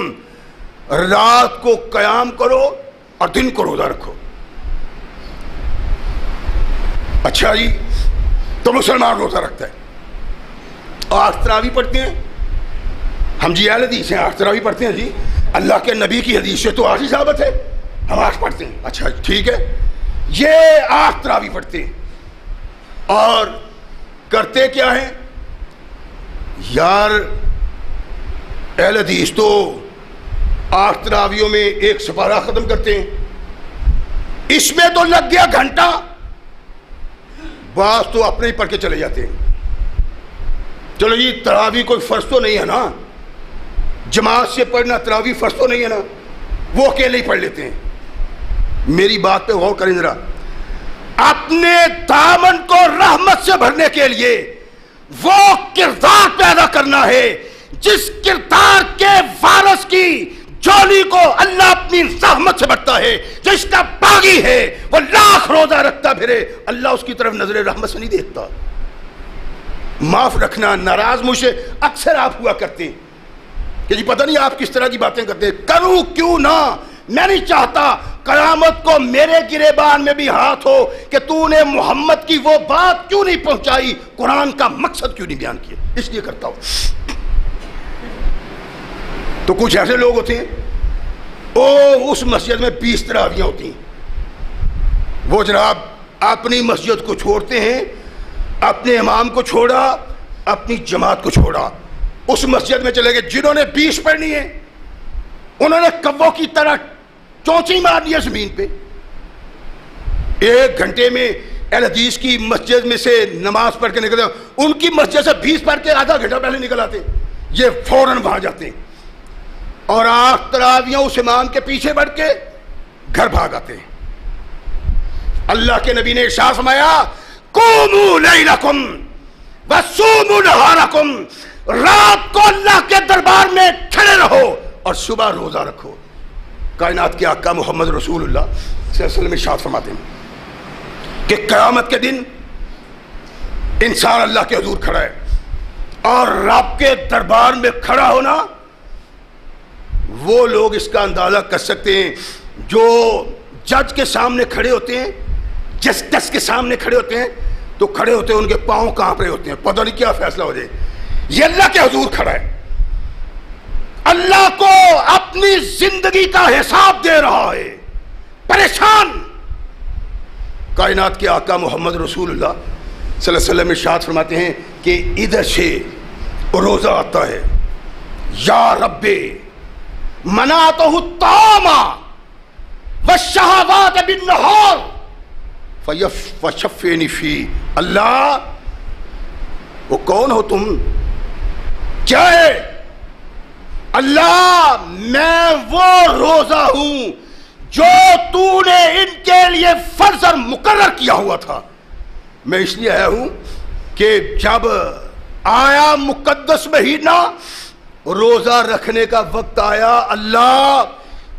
رات کو قیام کرو اور دن کو روزہ رکھو. اچھا جی، تو مسلمان روزہ رکھتا ہے، آٹھ تراویح پڑھتے ہیں ہم جی، اہل حدیث ہیں، آٹھ تراویح پڑھتے ہیں جی. اللہ کے نبی کی حدیث سے تو آٹھ ہی ثابت ہے، ہم آٹھ پڑھتے ہیں. اچھا ٹھیک ہے، یہ آٹھ تراویح پڑھتے ہیں اور کرتے کیا ہیں یار؟ اہل حدیث تو آٹھ تراویحوں میں ایک سپارہ ختم کرتے ہیں، اس میں تو لگ گیا گھنٹہ. بعض تو اپنے ہی پڑھ کے چلے جاتے ہیں. چلو جی تراویح کوئی فرض تو نہیں ہے نا، جماعت سے پڑھنا تراویح فرض تو نہیں ہے نا، وہ اکیلے ہی پڑھ لیتے ہیں. میری بات پہ غور کریں ذرا. اپنے دامن کو رحمت سے بھرنے کے لیے وہ کردار پیدا کرنا ہے جس کردار کے وارث کی جولی کو اللہ اپنی رحمت سے بھرتا ہے. جو اس کا باغی ہے وہ لاکھ روزہ رکھتا پھرے، اللہ اس کی طرف نظر رحمت سے نہیں دیکھتا. معاف رکھنا، ناراض مجھ سے اکثر آپ ہوا کرتے ہیں کہ جی پتہ نہیں آپ کس طرح کی باتیں کرتے ہیں. کروں کیوں نہ، میں نہیں چاہتا قیامت کو میرے گریبان میں بھی ہاتھ ہو کہ تو نے محمد کی وہ بات کیوں نہیں پہنچائی، قرآن کا مقصد کیوں نہیں بیان کیا، اس لیے کرتا ہوں. تو کچھ ایسے لوگ ہوتے ہیں اس مسجد میں 20 تراویحیں ہوتی ہیں، وہ جناب اپنی مسجد کو چھوڑتے ہیں، اپنے امام کو چھوڑا، اپنی جماعت کو چھوڑا، اس مسجد میں چلے گئے جنہوں نے 20 پڑھنی ہے، انہوں نے کبوں کی طرح چونچی مار دی زمین پہ. ایک گھنٹے میں اہل حدیث کی مسجد میں سے نماز پڑھ کے نکلتے ہیں، ان کی مسجد سے 20 پڑھ کے آدھا گھنٹہ پہلے نکل آتے، یہ فوراً وہاں جاتے ہیں اور 8 تراویحیں اس امام کے پیچھے بڑھ کے گھر بھاگ آتے ہیں۔ اللہ کے نبی نے ارشاد فرمایا قوموا لیلکم وصوموا نہارکم، رات کو اللہ کے دربار میں کھڑے رہو اور صبح روزہ رکھو۔ کائنات کے آقا محمد رسول اللہ صلی اللہ علیہ وسلم ارشاد فرماتے ہیں کہ قیامت کے دن انسان اللہ کے حضور کھڑا ہے، اور رب کے دربار میں کھڑا ہونا وہ لوگ اس کا اندازہ کر سکتے ہیں جو جج کے سامنے کھڑے ہوتے ہیں، جسٹس کے سامنے کھڑے ہوتے ہیں تو کھڑے ہوتے ہیں ان کے پاؤں کانپ رہے ہوتے ہیں، پتہ نہیں کیا فیصلہ ہو جائے۔ یہ اللہ کے حضور کھڑا ہے، اللہ کو اپنی زندگی کا حساب دے رہا ہے، پریشان۔ کائنات کے آقا محمد رسول اللہ صلی اللہ علیہ وسلم ارشاد فرماتے ہیں کہ ادھر سے روزہ آتا ہے، یا رب منعتہ الطعام والشہوات بالنہار فشفنی فی، اللہ وہ کون ہو تم، کیا ہے؟ اللہ میں وہ روزہ ہوں جو تو نے ان کے لیے فرض اور مقرر کیا ہوا تھا۔ میں اس لیے آیا ہوں کہ جب آیا مقدس مہینہ، روزہ رکھنے کا وقت آیا، اللہ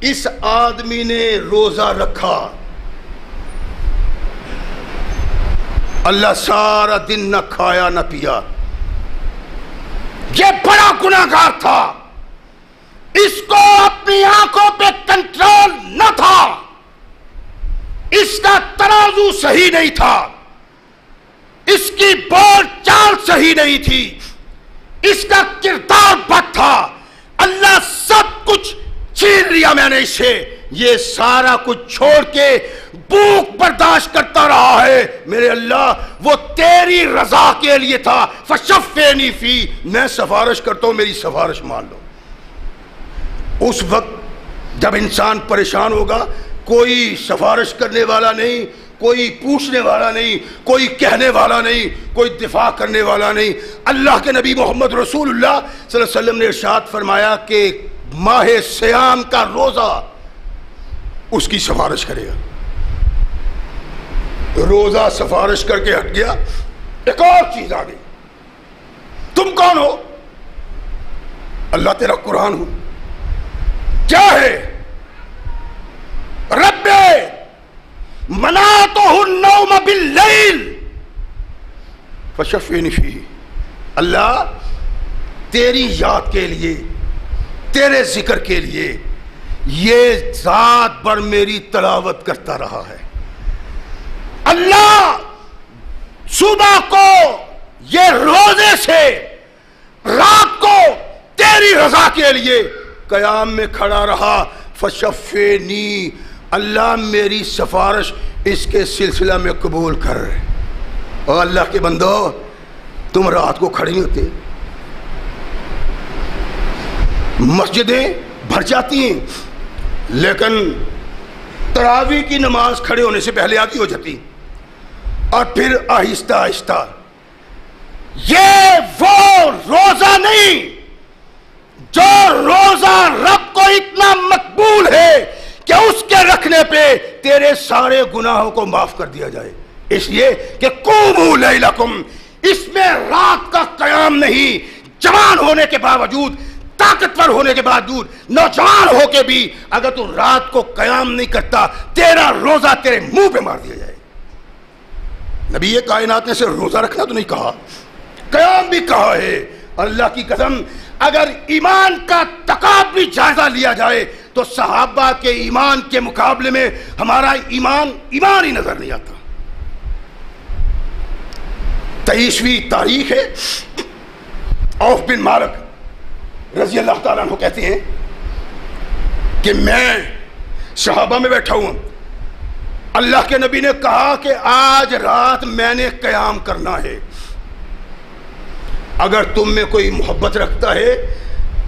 اس آدمی نے روزہ رکھا، اللہ سارا دن نہ کھایا نہ پیا، یہ بڑا گناہگار تھا، اس کو اپنی آنکھوں پہ کنٹرول نہ تھا، اس کا ترازو صحیح نہیں تھا، اس کی بول چال صحیح نہیں تھی، اس کا کردار بد تھا، اللہ سب کچھ چھین لیا میں نے اس سے، یہ سارا کچھ چھوڑ کے بھوک برداشت کرتا رہا ہے، میرے اللہ وہ تیری رضا کے لیے تھا، فشفنی فی، میں سفارش کرتا ہوں میری سفارش مان لو۔ اس وقت جب انسان پریشان ہوگا، کوئی سفارش کرنے والا نہیں، کوئی پوچھنے والا نہیں، کوئی کہنے والا نہیں، کوئی دفاع کرنے والا نہیں۔ اللہ کے نبی محمد رسول اللہ صلی اللہ علیہ وسلم نے ارشاد فرمایا کہ ماہ سیام کا روزہ اس کی سفارش کرے گا۔ روزہ سفارش کر کے ہٹ گیا، ایک اور چیز آ گئی، تم کون ہو؟ اللہ تیرا قرآن ہوں، کیا ہے؟ رب منعتہ النوم باللیل فشفنی فیہ، اللہ تیری یاد کے لیے، تیرے ذکر کے لیے یہ ذات بھر میری تلاوت کرتا رہا ہے، اللہ صبح کو یہ روزے سے، رات کو تیری رضا کے لیے قیام میں کھڑا رہا، فشفنی، اللہ میری سفارش اس کے سلسلہ میں قبول کر۔ اور اللہ کے بندو تم رات کو کھڑے نہیں ہوتے، مسجدیں بھر جاتی ہیں لیکن تراویح کی نماز کھڑے ہونے سے پہلے آدھی ہو جاتی، اور پھر آہستہ آہستہ۔ یہ وہ روزہ نہیں جو روزہ رب کو اتنا مقبول ہے کہ اس کے رکھنے پہ تیرے سارے گناہوں کو معاف کر دیا جائے، اس لیے کہ قوموا لیلکم، اس میں رات کا قیام نہیں۔ جوان ہونے کے باوجود، طاقتور ہونے کے باوجود، نوجوان ہو کے بھی اگر تو رات کو قیام نہیں کرتا، تیرا روزہ تیرے منہ پہ مار دیا جائے۔ نبی کائنات نے صرف روزہ رکھنا تو نہیں کہا، قیام بھی کہا ہے۔ اللہ کی قسم اگر ایمان کا تقابلی جائزہ لیا جائے تو صحابہ کے ایمان کے مقابلے میں ہمارا ایمان ہی نظر نہیں آتا۔ 23ویں تاریخ ہے، عوف بن مالک رضی اللہ تعالیٰ عنہ کہتے ہیں کہ میں صحابہ میں بیٹھا ہوں، اللہ کے نبی نے کہا کہ آج رات میں نے قیام کرنا ہے، اگر تم میں کوئی محبت رکھتا ہے،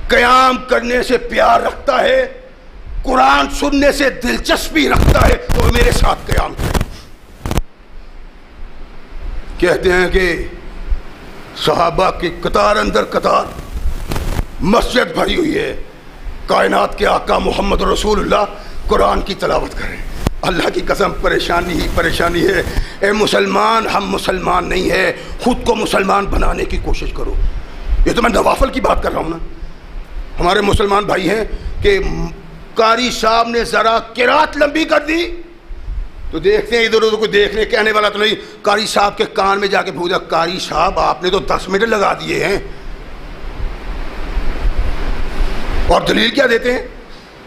قیام کرنے سے پیار رکھتا ہے، قرآن سننے سے دلچسپی رکھتا ہے تو میرے ساتھ قیام کرے۔ کہتے ہیں کہ صحابہ کی قطار اندر قطار مسجد بھری ہوئی ہے، کائنات کے آقا محمد رسول اللہ قرآن کی تلاوت کریں. اللہ کی قسم پریشانی ہی پریشانی ہے. اے مسلمان، ہم مسلمان نہیں ہیں، خود کو مسلمان بنانے کی کوشش کرو. یہ تو میں نوافل کی بات کر رہا ہوں نا. ہمارے مسلمان بھائی ہیں کہ قاری صاحب نے ذرا قرات لمبی کر دی تو دیکھتے ہیں ادھر ادھر کوئی دیکھنے کہنے والا تو نہیں. قاری صاحب کے کان میں جا کے پوچھا، قاری صاحب آپ نے تو 10 منٹ لگا دیے ہیں. اور دلیل کیا دیتے ہیں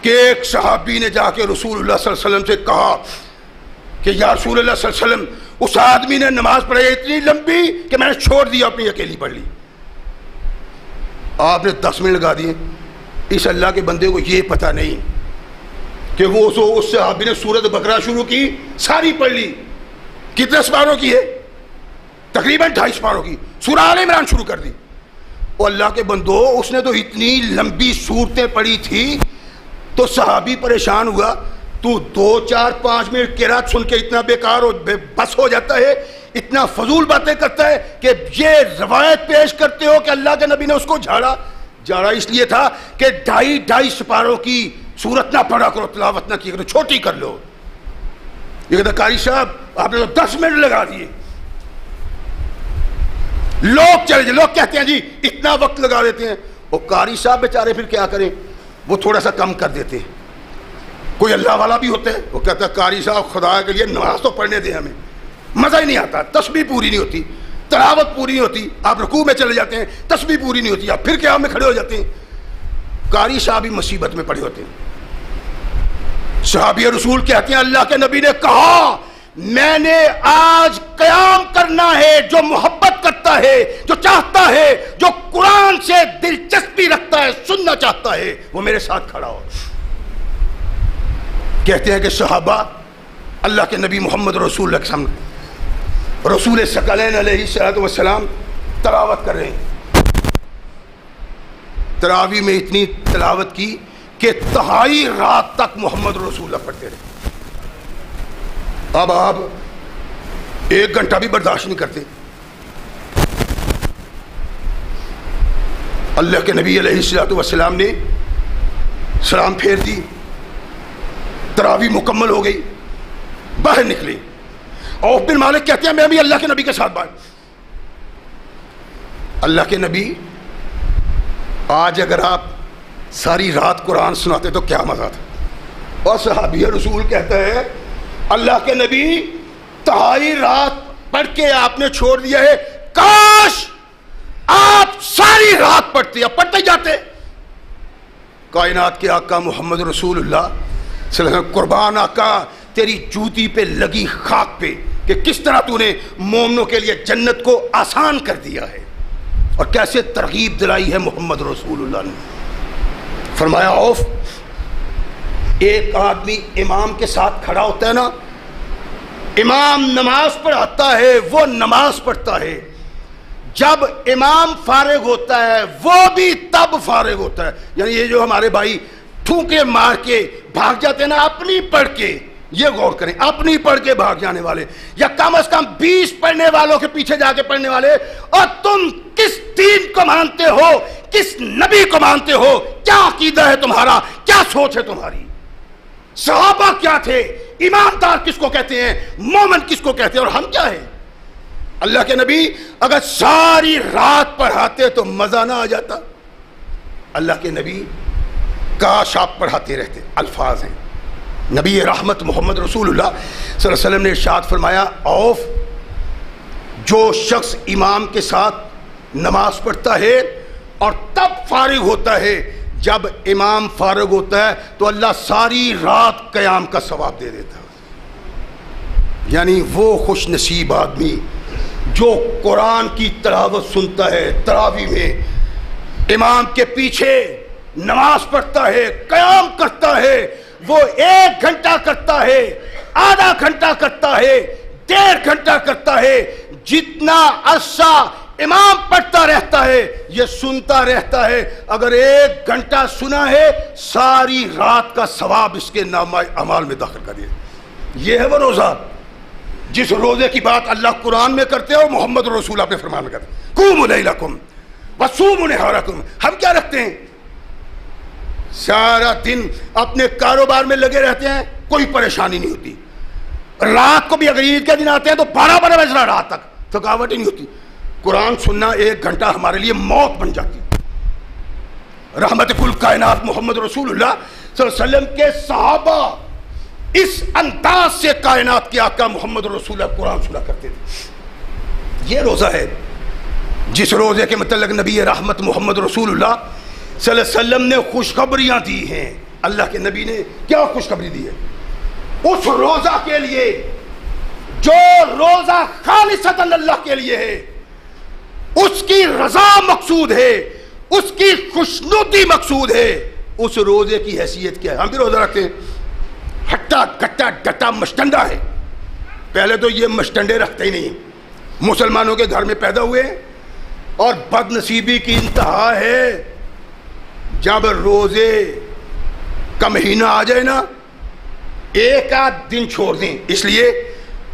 کہ ایک صحابی نے جا کے رسول اللہ صلی اللہ علیہ وسلم سے کہا کہ یا رسول اللہ صلی اللہ علیہ وسلم، اس آدمی نے نماز پڑھی اتنی لمبی کہ میں نے چھوڑ دیا، اپنی اکیلی پڑھ لی. آپ نے 10 منٹ لگا دیے. اس اللہ کے بندے کو یہ پتہ نہیں کہ وہ اس صحابی نے سورۃ بقرہ شروع کی، ساری پڑھ لی. کتنے سپاروں کی ہے؟ تقریباً 2.5 سپاروں کی. سورہ آل عمران شروع کر دی. اور اللہ کے بندو، اس نے تو اتنی لمبی صورتیں پڑھی تھی تو صحابی پریشان ہوا. تو 2 4 5 منٹ قرات سن کے اتنا بیکار ہو بس ہو جاتا ہے، اتنا فضول باتیں کرتا ہے کہ یہ روایت پیش کرتے ہو کہ اللہ کے نبی نے اس کو جھاڑا اس لیے تھا کہ 2.5 سپاروں کی سورت نہ پڑھا کرو، تلاوت نہ کی کرو، چھوٹی کر لو. یہ کہتا قاری صاحب آپ نے تو 10 منٹ لگا دیے. لوگ کہتے ہیں جی اتنا وقت لگا دیتے ہیں. وہ قاری صاحب بیچارے پھر کیا کریں، وہ تھوڑا سا کم کر دیتے ہیں. کوئی اللہ والا بھی ہوتا ہے، وہ کہتا ہے قاری صاحب خدا کے لیے نماز تو پڑھنے دیں، ہمیں مزہ ہی نہیں آتا، تسبیح پوری نہیں ہوتی، تلاوت پوری نہیں ہوتی. آپ رکوع میں چلے جاتے ہیں، تسبیح پوری نہیں ہوتی، آپ پھر قیام میں کھڑے ہو جاتے ہیں. قاری صاحب بھی مصیبت میں پڑے ہوتے ہیں. صحابی رسول کہتے ہیں اللہ کے نبی نے کہا میں نے آج قیام کرنا ہے، جو محبت کرتا ہے، جو چاہتا ہے، جو قرآن سے دلچسپی رکھتا ہے، سننا چاہتا ہے، وہ میرے ساتھ کھڑا ہو. کہتے ہیں کہ صحابہ اللہ کے نبی محمد رسول اللہ کے سامنے رسول ثقلین علیہ السلام تلاوت کر رہے ہیں. تراویح میں اتنی تلاوت کی کہ 2.5 رات تک محمد رسول اللہ پڑھتے رہے. اب آپ 1 گھنٹہ بھی برداشت نہیں کرتے. اللہ کے نبی علیہ السلام نے سلام پھیر دی، تراویح مکمل ہو گئی، باہر نکلے. عوف بن مالک کہتے ہیں میں بھی اللہ کے نبی کے ساتھ باہر. اللہ کے نبی آج اگر آپ ساری رات قرآن سناتے تو کیا مزہ تھا. اور صحابی رسول کہتا ہے اللہ کے نبی 2.5 رات پڑھ کے آپ نے چھوڑ دیا ہے، کاش آپ ساری رات پڑھتے یا پڑھتے جاتے. کائنات کے آقا محمد رسول اللہ صلی اللہ علیہ وسلم، قربان آقا تیری جوتی پہ لگی خاک پہ کہ کس طرح تو نے مومنوں کے لیے جنت کو آسان کر دیا ہے اور کیسے ترغیب دلائی ہے محمد رسول اللہ نے. فرمایا عوف، ایک آدمی امام کے ساتھ کھڑا ہوتا ہے نا، امام نماز پڑھاتا ہے، وہ نماز پڑھتا ہے، جب امام فارغ ہوتا ہے وہ بھی تب فارغ ہوتا ہے. یعنی یہ جو ہمارے بھائی ٹھونکے مار کے بھاگ جاتے ہیں نا اپنی پڑھ کے، یہ غور کریں، اپنی پڑھ کے بھاگ جانے والے یا کم از کم 20 پڑھنے والوں کے پیچھے جا کے پڑھنے والے. اور تم کس دین کو مانتے ہو، کس نبی کو مانتے ہو، کیا عقیدہ ہے تمہارا، کیا سوچ ہے تمہاری؟ صحابہ کیا تھے، ایماندار کس کو کہتے ہیں، مومن کس کو کہتے ہیں، اور ہم کیا ہیں؟ اللہ کے نبی اگر ساری رات پڑھاتے تو مزہ نہ آ جاتا. اللہ کے نبی کاش آپ پڑھاتے رہتے. الفاظ ہیں نبی رحمت محمد رسول اللہ صلی اللہ علیہ وسلم نے ارشاد فرمایا عوف، جو شخص امام کے ساتھ نماز پڑھتا ہے اور تب فارغ ہوتا ہے جب امام فارغ ہوتا ہے تو اللہ ساری رات قیام کا ثواب دے دیتا ہے. یعنی وہ خوش نصیب آدمی جو قرآن کی تلاوت سنتا ہے، تراویح میں امام کے پیچھے نماز پڑھتا ہے، قیام کرتا ہے، وہ 1 گھنٹہ کرتا ہے، آدھا گھنٹہ کرتا ہے، 1.5 گھنٹہ کرتا ہے، جتنا عرصہ امام پڑھتا رہتا ہے یہ سنتا رہتا ہے. اگر 1 گھنٹہ سنا ہے ساری رات کا ثواب اس کے نامہ اعمال میں داخل کر دیا. یہ ہے وہ روزہ جس روزے کی بات اللہ قرآن میں کرتے ہیں اور محمد رسول اپنے فرمان میں کرتے ہیں. قوموا لیلکم وصوموا نہارکم. ہم کیا رکھتے ہیں؟ سارا دن اپنے کاروبار میں لگے رہتے ہیں, کوئی پریشانی نہیں ہوتی. رات کو بھی اگر عید کے دن آتے ہیں تو 12 بجے رات تک تھکاوٹ ہی نہیں ہوتی. قرآن سننا 1 گھنٹہ ہمارے لیے موت بن جاتی. رحمت کل کائنات محمد رسول اللہ صلی اللہ علیہ وسلم کے صحابہ اس انداز سے کائنات کے آقا محمد رسول اللہ قرآن سنا کرتے تھے. یہ روزہ ہے جس روزے کے متعلق نبی رحمت محمد رسول اللہ صلی اللہ علیہ وسلم نے خوشخبریاں دی ہیں. اللہ کے نبی نے کیا خوشخبری دی ہے؟ اس روزہ کے لیے جو روزہ خالصتاً اللہ کے لیے ہے, اس کی رضا مقصود ہے, اس کی خوشنودی مقصود ہے. اس روزے کی حیثیت کیا ہے؟ ہم بھی روزہ رکھتے ہیں, ہٹا کٹا ڈٹا مشٹنڈا ہے. پہلے تو یہ مشٹنڈے رکھتے ہی نہیں, مسلمانوں کے گھر میں پیدا ہوئے, اور بد نصیبی کی انتہا ہے جب روزے کا مہینہ آ جائے نا, 1 آدھ دن چھوڑ دیں, اس لیے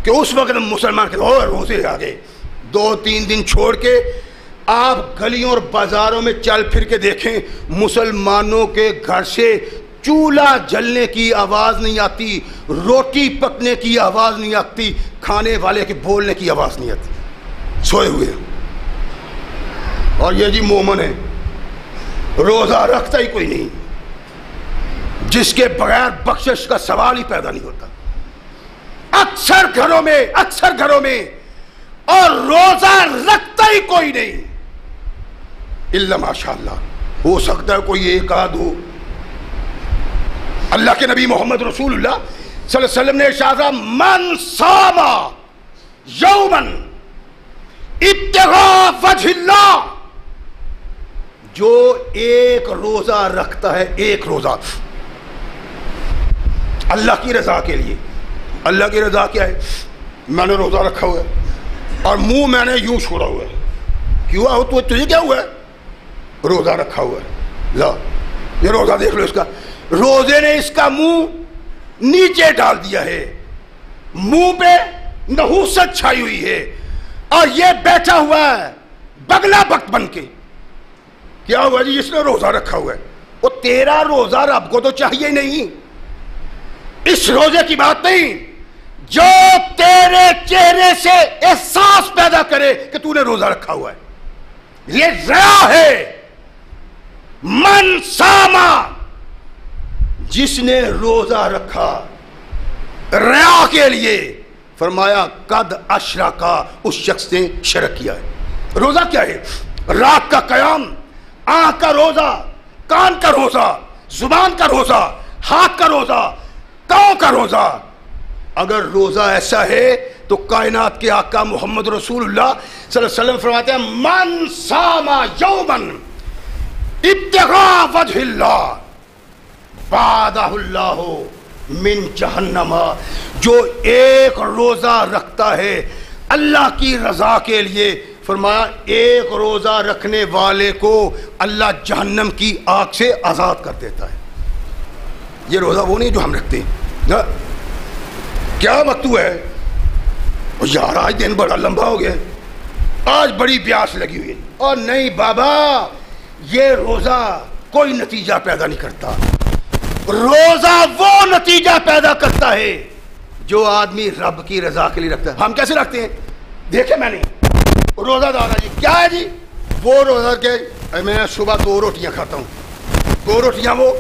کہ اس وقت مسلمان کے روزے آ گئے. 2-3 دن چھوڑ کے آپ گلیوں اور بازاروں میں چل پھر کے دیکھیں, مسلمانوں کے گھر سے چولہا جلنے کی آواز نہیں آتی, روٹی پکنے کی آواز نہیں آتی, کھانے والے کے بولنے کی آواز نہیں آتی, سوئے ہوئے. اور یہ جی مومن ہے, روزہ رکھتا ہی کوئی نہیں, جس کے بغیر بخشش کا سوال ہی پیدا نہیں ہوتا. اکثر گھروں میں اور روزہ رکھتا ہی کوئی نہیں, الا ماشاءاللہ, ہو سکتا ہے کوئی 1 آدھ ہو. اللہ کے نبی محمد رسول اللہ صلی اللہ علیہ وسلم نے ارشاد من صام یوما ابتغاء وجہ اللہ, جو 1 روزہ رکھتا ہے, 1 روزہ اللہ کی رضا کے لیے. اللہ کی رضا کیا ہے؟ میں نے روزہ رکھا ہوا ہے اور منہ میں نے یوں چھوڑا ہوا ہے. کیوں ہو تو تجھے کیا ہوا ہے؟ روزہ رکھا ہوا ہے. لا, یہ روزہ دیکھ لو, اس کا روزے نے اس کا منہ نیچے ڈال دیا ہے, منہ پہ نحوست چھائی ہوئی ہے, اور یہ بیٹھا ہوا ہے بگلا بخت بن کے. کیا ہوا جی؟ اس نے روزہ رکھا ہوا ہے. وہ تیرا روزہ رب کو تو چاہیے نہیں, اس روزے کی بات نہیں, جو تیرے چہرے سے احساس پیدا کرے کہ تو نے روزہ رکھا ہوا ہے. یہ ریا ہے. من ساما, جس نے روزہ رکھا ریا کے لیے, فرمایا قد اشرکا, اس شخص نے شرک کیا ہے. روزہ کیا ہے؟ رات کا قیام, آنکھ کا روزہ, کان کا روزہ, زبان کا روزہ, ہاتھ کا روزہ, پاؤں کا روزہ. اگر روزہ ایسا ہے تو کائنات کے آقا محمد رسول اللہ صلی اللہ علیہ وسلم فرماتے ہیں من صام یوما ابتغاء وجہ اللہ بعدہ اللہ من جہنم, جو 1 روزہ رکھتا ہے اللہ کی رضا کے لیے, فرمایا 1 روزہ رکھنے والے کو اللہ جہنم کی آگ سے آزاد کر دیتا ہے. یہ روزہ وہ نہیں جو ہم رکھتے ہیں. کیا وقت ہے یار, آج دن بڑا لمبا ہو گیا, آج بڑی پیاس لگی ہوئی ہے. اور نہیں بابا, یہ روزہ کوئی نتیجہ پیدا نہیں کرتا. روزہ وہ نتیجہ پیدا کرتا ہے جو آدمی رب کی رضا کے لیے رکھتا ہے. ہم کیسے رکھتے ہیں؟ دیکھیں, میں نے روزہ دار جی کیا ہے جی, وہ روزہ کے میں صبح 2 روٹیاں کھاتا ہوں, 2 روٹیاں وہ,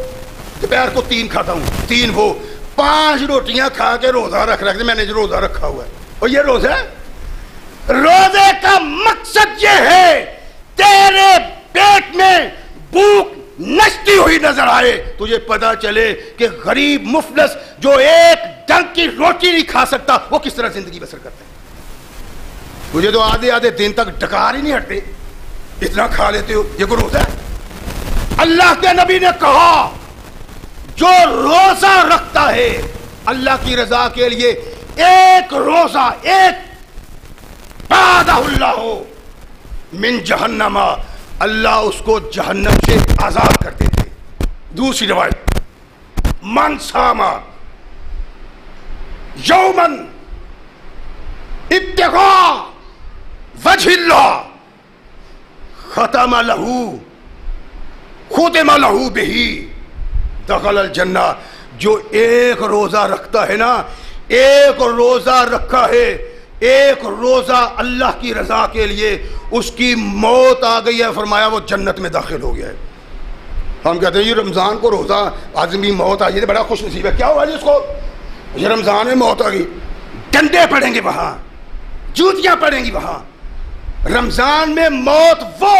دوپہر کو 3 کھاتا ہوں, 3 وہ, 5 روٹیاں کھا کے روزہ رکھ دے. میں نے جو روزہ رکھا ہوا ہے, اور یہ روزہ ہے. روزے کا مقصد یہ ہے تیرے پیٹ میں بھوک نچتی ہوئی نظر آئے, تجھے پتا چلے کہ غریب مفلس جو 1 ڈنگ کی روٹی نہیں کھا سکتا وہ کس طرح زندگی بسر کرتا ہے. تجھے تو آدھے دن تک ڈکار ہی نہیں ہٹتے, اتنا کھا لیتے ہو. یہ کوئی روزہ ہے؟ اللہ کے نبی نے کہا جو روزہ رکھتا ہے اللہ کی رضا کے لیے, 1 روزہ, 1 بعدہ اللہ من جہنم, اللہ اس کو جہنم سے آزاد کر دیتے. دوسری روایت من صام یوما ابتغاء وجہ اللہ ختم لہ بہ دخل الجنہ. جو ایک روزہ رکھتا ہے نا، ایک روزہ رکھا ہے، ایک روزہ اللہ کی رضا کے لیے، اس کی موت آ گئی ہے، فرمایا وہ جنت میں داخل ہو گیا ہے. ہم کہتے ہیں یہ رمضان کو روزہ آدمی موت آئی ہے، بڑا خوش نصیب ہے. کیا ہوا جی اس کو؟ یہ رمضان میں موت آ گئی. ڈنڈے پڑیں گے وہاں، جوتیاں پڑیں گی وہاں. رمضان میں موت وہ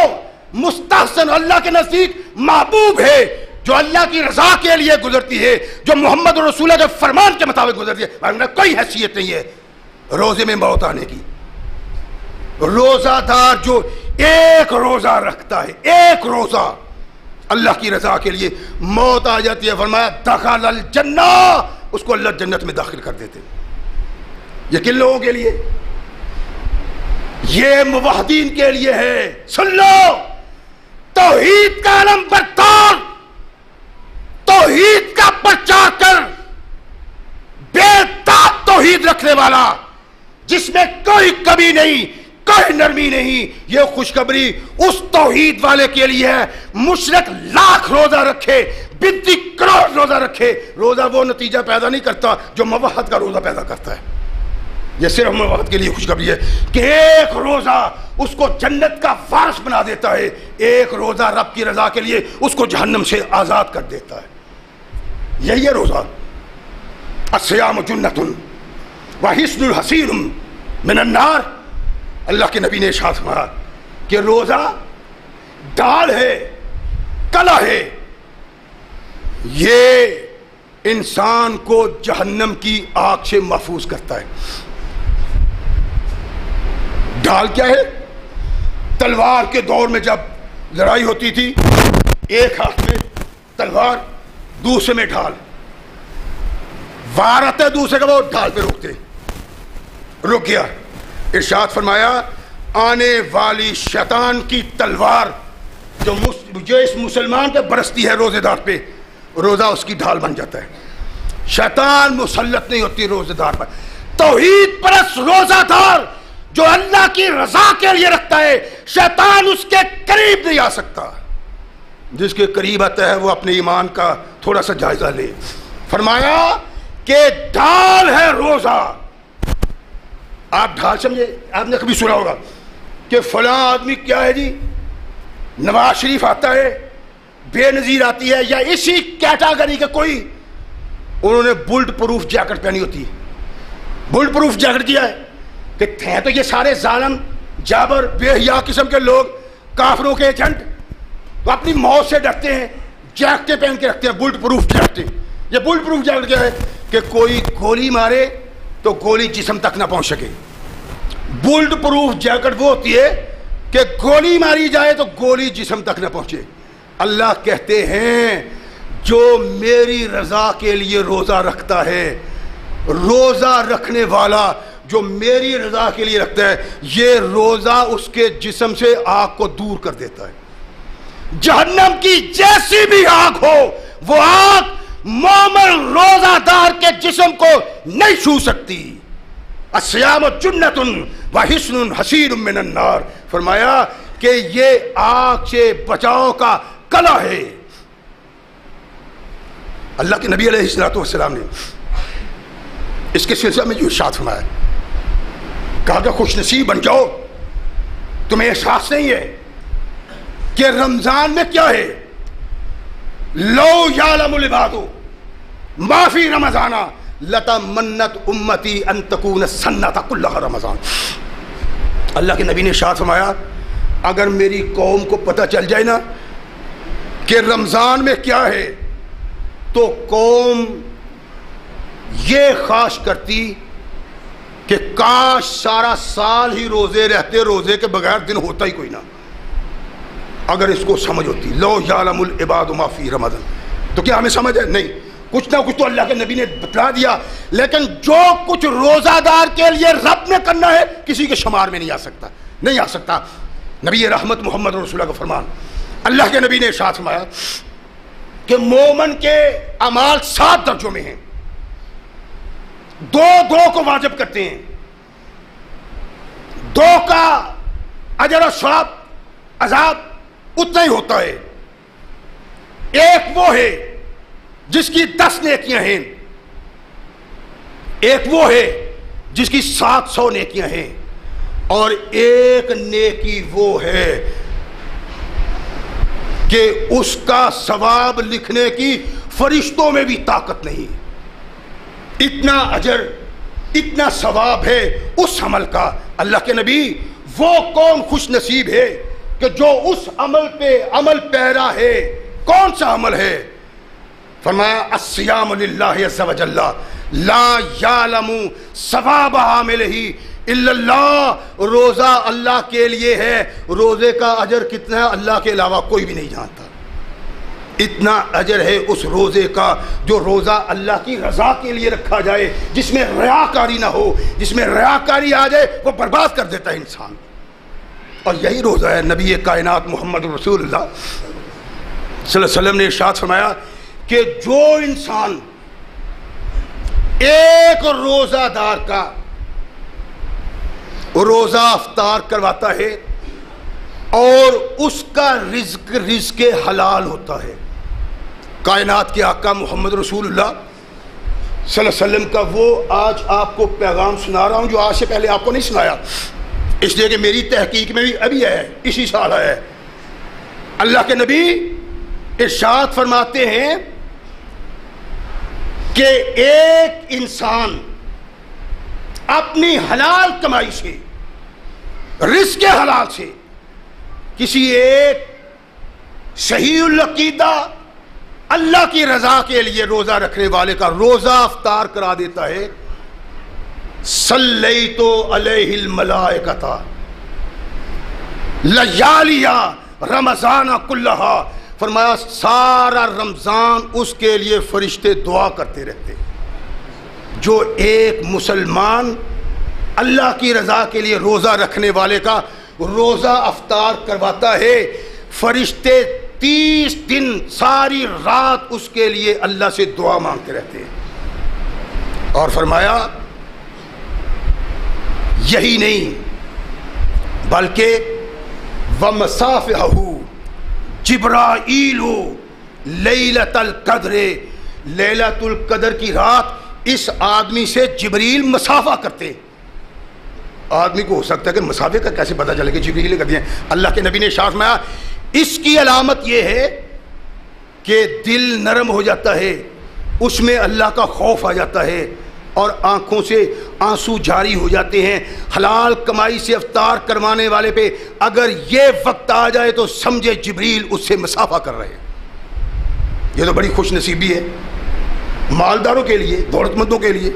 مستحسن اللہ کے نزدیک محبوب ہے جو اللہ کی رضا کے لیے گزرتی ہے، جو محمد رسول اللہ کے فرمان کے مطابق گزرتی ہے. ورنہ کوئی حیثیت نہیں ہے روزے میں موت آنے کی. روزہ دار جو ایک روزہ رکھتا ہے، ایک روزہ اللہ کی رضا کے لیے، موت آ جاتی ہے، فرمایا دخل الجنہ، اس کو اللہ جنت میں داخل کر دیتے. یہ کن لوگوں کے لیے؟ یہ موحدین کے لیے ہے. سن لو، توحید کا علم بردار، توحید کا پرچار کر، بے داغ توحید رکھنے والا، جس میں کوئی کمی نہیں، کوئی نرمی نہیں. یہ خوشخبری اس توحید والے کے لیے ہے. مشرک لاکھ روزہ رکھے، بنتی کروڑ روزہ رکھے، روزہ وہ نتیجہ پیدا نہیں کرتا جو موحد کا روزہ پیدا کرتا ہے. یہ صرف موحد کے لیے خوشخبری ہے کہ ایک روزہ اس کو جنت کا وارث بنا دیتا ہے، ایک روزہ رب کی رضا کے لیے اس کو جہنم سے آزاد کر دیتا ہے. یہی ہے روزہ. الصیام جنۃ وحصن حصین من النار. اللہ کے نبی نے ارشاد فرمایا کہ روزہ ڈال ہے، کلا ہے، یہ انسان کو جہنم کی آگ سے محفوظ کرتا ہے. ڈال کیا ہے؟ تلوار کے دور میں جب لڑائی ہوتی تھی، ایک ہاتھ میں تلوار، دوسرے میں ڈھال، وار آتا ہے دوسرے کا، وہ ڈھال پہ روکتے. رک گیا. ارشاد فرمایا آنے والی شیطان کی تلوار جو اس مسلمان پہ برستی ہے روزے دار پہ، روزہ اس کی ڈھال بن جاتا ہے. شیطان مسلط نہیں ہوتی روزے دار پر. توحید پرست روزہ دار جو اللہ کی رضا کے لیے رکھتا ہے، شیطان اس کے قریب نہیں آ سکتا. جس کے قریب آتا ہے وہ اپنے ایمان کا تھوڑا سا جائزہ لے. فرمایا کہ ڈھال ہے روزہ. آپ ڈھال سمجھے؟ آپ نے کبھی سنا ہوگا کہ فلاں آدمی کیا ہے جی، نواز شریف آتا ہے، بے نظیر آتی ہے، یا اسی کیٹاگری کے کوئی، انہوں نے بلٹ پروف جیکٹ پہنی ہوتی ہے. بلٹ پروف جیکٹ کیا ہے کہ تھے تو یہ سارے ظالم جابر بے حیا قسم کے لوگ، کافروں کے ایجنٹ، تو اپنی موت سے ڈرتے ہیں، جیکٹیں پہن کے رکھتے ہیں، بلٹ پروف جیکٹیں. یہ بلٹ پروف جیکٹ کیا ہے کہ کوئی گولی مارے تو گولی جسم تک نہ پہنچ سکے. بلٹ پروف جیکٹ وہ ہوتی ہے کہ گولی ماری جائے تو گولی جسم تک نہ پہنچے. اللہ کہتے ہیں جو میری رضا کے لیے روزہ رکھتا ہے، روزہ رکھنے والا جو میری رضا کے لیے رکھتا ہے، یہ روزہ اس کے جسم سے آگ کو دور کر دیتا ہے. جہنم کی جیسی بھی آگ ہو، وہ آگ مومن روزہ دار کے جسم کو نہیں چھو سکتی. الصیام جنۃ وحصن حصین من النار. فرمایا کہ یہ آگ سے بچاؤ کا کلا ہے. اللہ کے نبی علیہ الصلوۃ والسلام نے اس کے سلسلے میں جو ارشاد فرمایا، کہا کہ خوش نصیب بن جاؤ، تمہیں احساس نہیں ہے کہ رمضان میں کیا ہے. لو یعلم العباد ما فی رمضان لتمنت امتی ان تکون السنۃ کلھا رمضان. اللہ کے نبی نے ارشاد فرمایا اگر میری قوم کو پتہ چل جائے نا کہ رمضان میں کیا ہے، تو قوم یہ خواہش کرتی کہ کاش سارا سال ہی روزے رہتے، روزے کے بغیر دن ہوتا ہی کوئی نہ. اگر اس کو سمجھ ہوتی، لو یعلم العباد ما فی رمضان، تو کیا ہمیں سمجھ ہے؟ نہیں، کچھ نہ کچھ تو اللہ کے نبی نے بتلا دیا. لیکن جو کچھ روزہ دار کے لیے رب نے کرنا ہے کسی کے شمار میں نہیں آ سکتا، نہیں آ سکتا. نبی رحمت محمد رسول اللہ کا فرمان. اللہ کے نبی نے ارشاد فرمایا کہ مومن کے اعمال 7 درجوں میں ہیں، 2 کو واجب کرتے ہیں، 2 کا اجر و ثواب عذاب اتنا ہی ہوتا ہے. ایک وہ ہے جس کی 10 نیکیاں ہیں، ایک وہ ہے جس کی 700 نیکیاں ہیں، اور ایک نیکی وہ ہے کہ اس کا ثواب لکھنے کی فرشتوں میں بھی طاقت نہیں۔ اتنا اجر، اتنا ثواب ہے اس عمل کا۔ اللہ کے نبی، وہ کون خوش نصیب ہے کہ جو اس عمل پہ عمل پیرا ہے؟ کون سا عمل ہے؟ فرمایا الصیام للہ عز وجل لا یعلم ثواب عاملہ الا اللہ۔ روزہ اللہ کے لیے ہے، روزے کا اجر کتنا ہے اللہ کے علاوہ کوئی بھی نہیں جانتا۔ اتنا اجر ہے اس روزے کا جو روزہ اللہ کی رضا کے لیے رکھا جائے، جس میں ریاکاری نہ ہو۔ جس میں ریاکاری آ جائے وہ برباد کر دیتا ہے انسان۔ اور یہی روزہ ہے نبی کائنات محمد رسول اللہ صلی اللہ علیہ وسلم نے ارشاد فرمایا کہ جو انسان ایک روزہ دار کا روزہ افطار کرواتا ہے اور اس کا رزق حلال ہوتا ہے، کائنات کے آقا محمد رسول اللہ صلی اللہ علیہ وسلم کا وہ آج آپ کو پیغام سنا رہا ہوں جو آج سے پہلے آپ کو نہیں سنایا، اس لیے کہ میری تحقیق میں بھی ابھی ہے، اسی سال ہے۔ اللہ کے نبی ارشاد فرماتے ہیں کہ ایک انسان اپنی حلال کمائی سے، رزق حلال سے، کسی ایک صحیح العقیدہ اللہ کی رضا کے لیے روزہ رکھنے والے کا روزہ افطار کرا دیتا ہے، صلیت علیہ الملائکۃ لیالی رمضان کلہا۔ فرمایا سارا رمضان اس کے لیے فرشتے دعا کرتے رہتے۔ جو ایک مسلمان اللہ کی رضا کے لیے روزہ رکھنے والے کا روزہ افطار کرواتا ہے، فرشتے 30 دن ساری رات اس کے لیے اللہ سے دعا مانگتے رہتے ہیں۔ اور فرمایا یہی نہیں بلکہ وَمَصَافِحَهُ جبرائیل لیلۃ القدر، لیلۃ القدر کی رات اس آدمی سے جبریل مصافحہ کرتے۔ آدمی کو ہو سکتا ہے کہ مصافحے کا کیسے پتہ چلے کہ جبریل کر دیا؟ اللہ کے نبی نے ارشاد فرمایا اس کی علامت یہ ہے کہ دل نرم ہو جاتا ہے، اس میں اللہ کا خوف آ جاتا ہے اور آنکھوں سے آنسو جاری ہو جاتے ہیں۔ حلال کمائی سے افطار کروانے والے پہ اگر یہ وقت آ جائے تو سمجھے جبریل اس سے مصافحہ کر رہے ہیں۔ یہ تو بڑی خوش نصیبی ہے مالداروں کے لیے، دولت مندوں کے لیے۔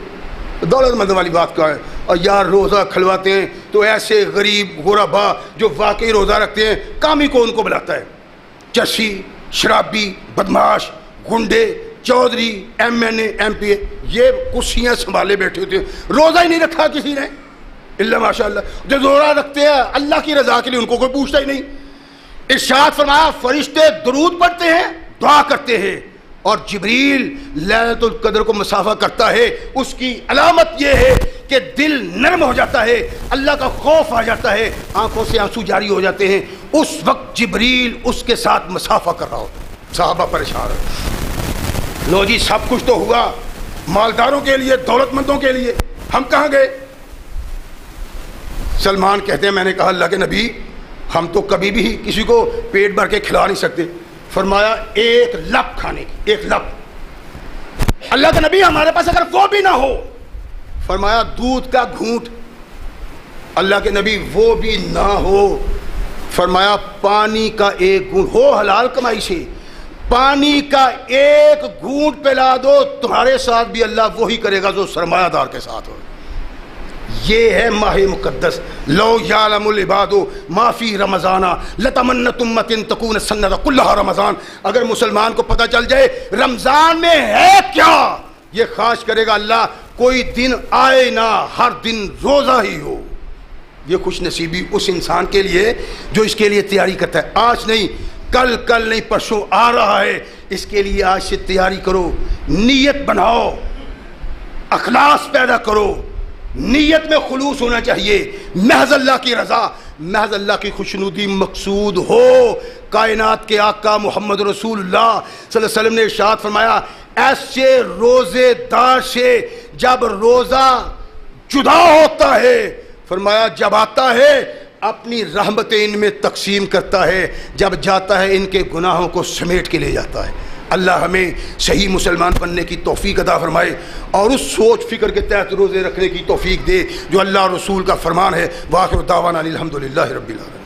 دولت مند والی بات کا ہے، اور یار روزہ کھلواتے ہیں تو ایسے غریب غربا جو واقعی روزہ رکھتے ہیں کامی کو ان کو بلاتا ہے، چشی، شرابی، بدماش، گنڈے، چودھری، ایم این اے، ایم پی اے، یہ کرسیاں سنبھالے بیٹھے ہوتے ہیں، روزہ ہی نہیں رکھا کسی نے اللہ ماشاء اللہ۔ جو روزہ رکھتے ہیں اللہ کی رضا کے لیے ان کو کوئی پوچھتا ہی نہیں۔ ارشاد فرمایا فرشتے درود پڑھتے ہیں، دعا کرتے ہیں، اور جبریل لیلۃ القدر کو مصافحہ کرتا ہے۔ اس کی علامت یہ ہے کہ دل نرم ہو جاتا ہے، اللہ کا خوف آ جاتا ہے، آنکھوں سے آنسو جاری ہو جاتے ہیں۔ اس وقت جبریل اس کے ساتھ مصافحہ کر رہا ہوتا ہے۔ صحابہ پریشان ہے، لو جی سب کچھ تو ہوا مالداروں کے لیے، دولت مندوں کے لیے، ہم کہاں گئے؟ سلمان کہتے ہیں میں نے کہا اللہ کے نبی ہم تو کبھی بھی کسی کو پیٹ بھر کے کھلا نہیں سکتے۔ فرمایا ایک لپ کھانے کی، ایک لپ۔ اللہ کے نبی ہمارے پاس اگر وہ بھی نہ ہو، فرمایا دودھ کا گھونٹ۔ اللہ کے نبی وہ بھی نہ ہو، فرمایا پانی کا ایک گھونٹ ہو حلال کمائی سے، پانی کا ایک گھونٹ پلا دو، تمہارے ساتھ بھی اللہ وہی کرے گا جو سرمایہ دار کے ساتھ ہو۔ یہ ہے ماہ مقدس۔ لو یعلم العباد ما فی رمضان لتمنت امت تکون السنۃ کلھا رمضان۔ اگر مسلمان کو پتہ چل جائے رمضان میں ہے کیا، یہ خواہش کرے گا اللہ کوئی دن آئے نہ، ہر دن روزہ ہی ہو۔ یہ خوش نصیبی اس انسان کے لیے جو اس کے لیے تیاری کرتا ہے۔ آج نہیں، کل نہیں، پرسوں آ رہا ہے، اس کے لیے آج سے تیاری کرو، نیت بناؤ، اخلاص پیدا کرو، نیت میں خلوص ہونا چاہیے، محض اللہ کی رضا، محض اللہ کی خوشنودی مقصود ہو۔ کائنات کے آقا محمد رسول اللہ صلی اللہ علیہ وسلم نے ارشاد فرمایا ایسے روزے دار سے جب روزہ جدا ہوتا ہے، فرمایا جب آتا ہے اپنی رحمتیں ان میں تقسیم کرتا ہے، جب جاتا ہے ان کے گناہوں کو سمیٹ کے لے جاتا ہے۔ اللہ ہمیں صحیح مسلمان بننے کی توفیق عطا فرمائے اور اس سوچ فکر کے تحت روزے رکھنے کی توفیق دے جو اللہ اور رسول کا فرمان ہے۔ وآخر دعوانا الحمدللہ رب العالمین۔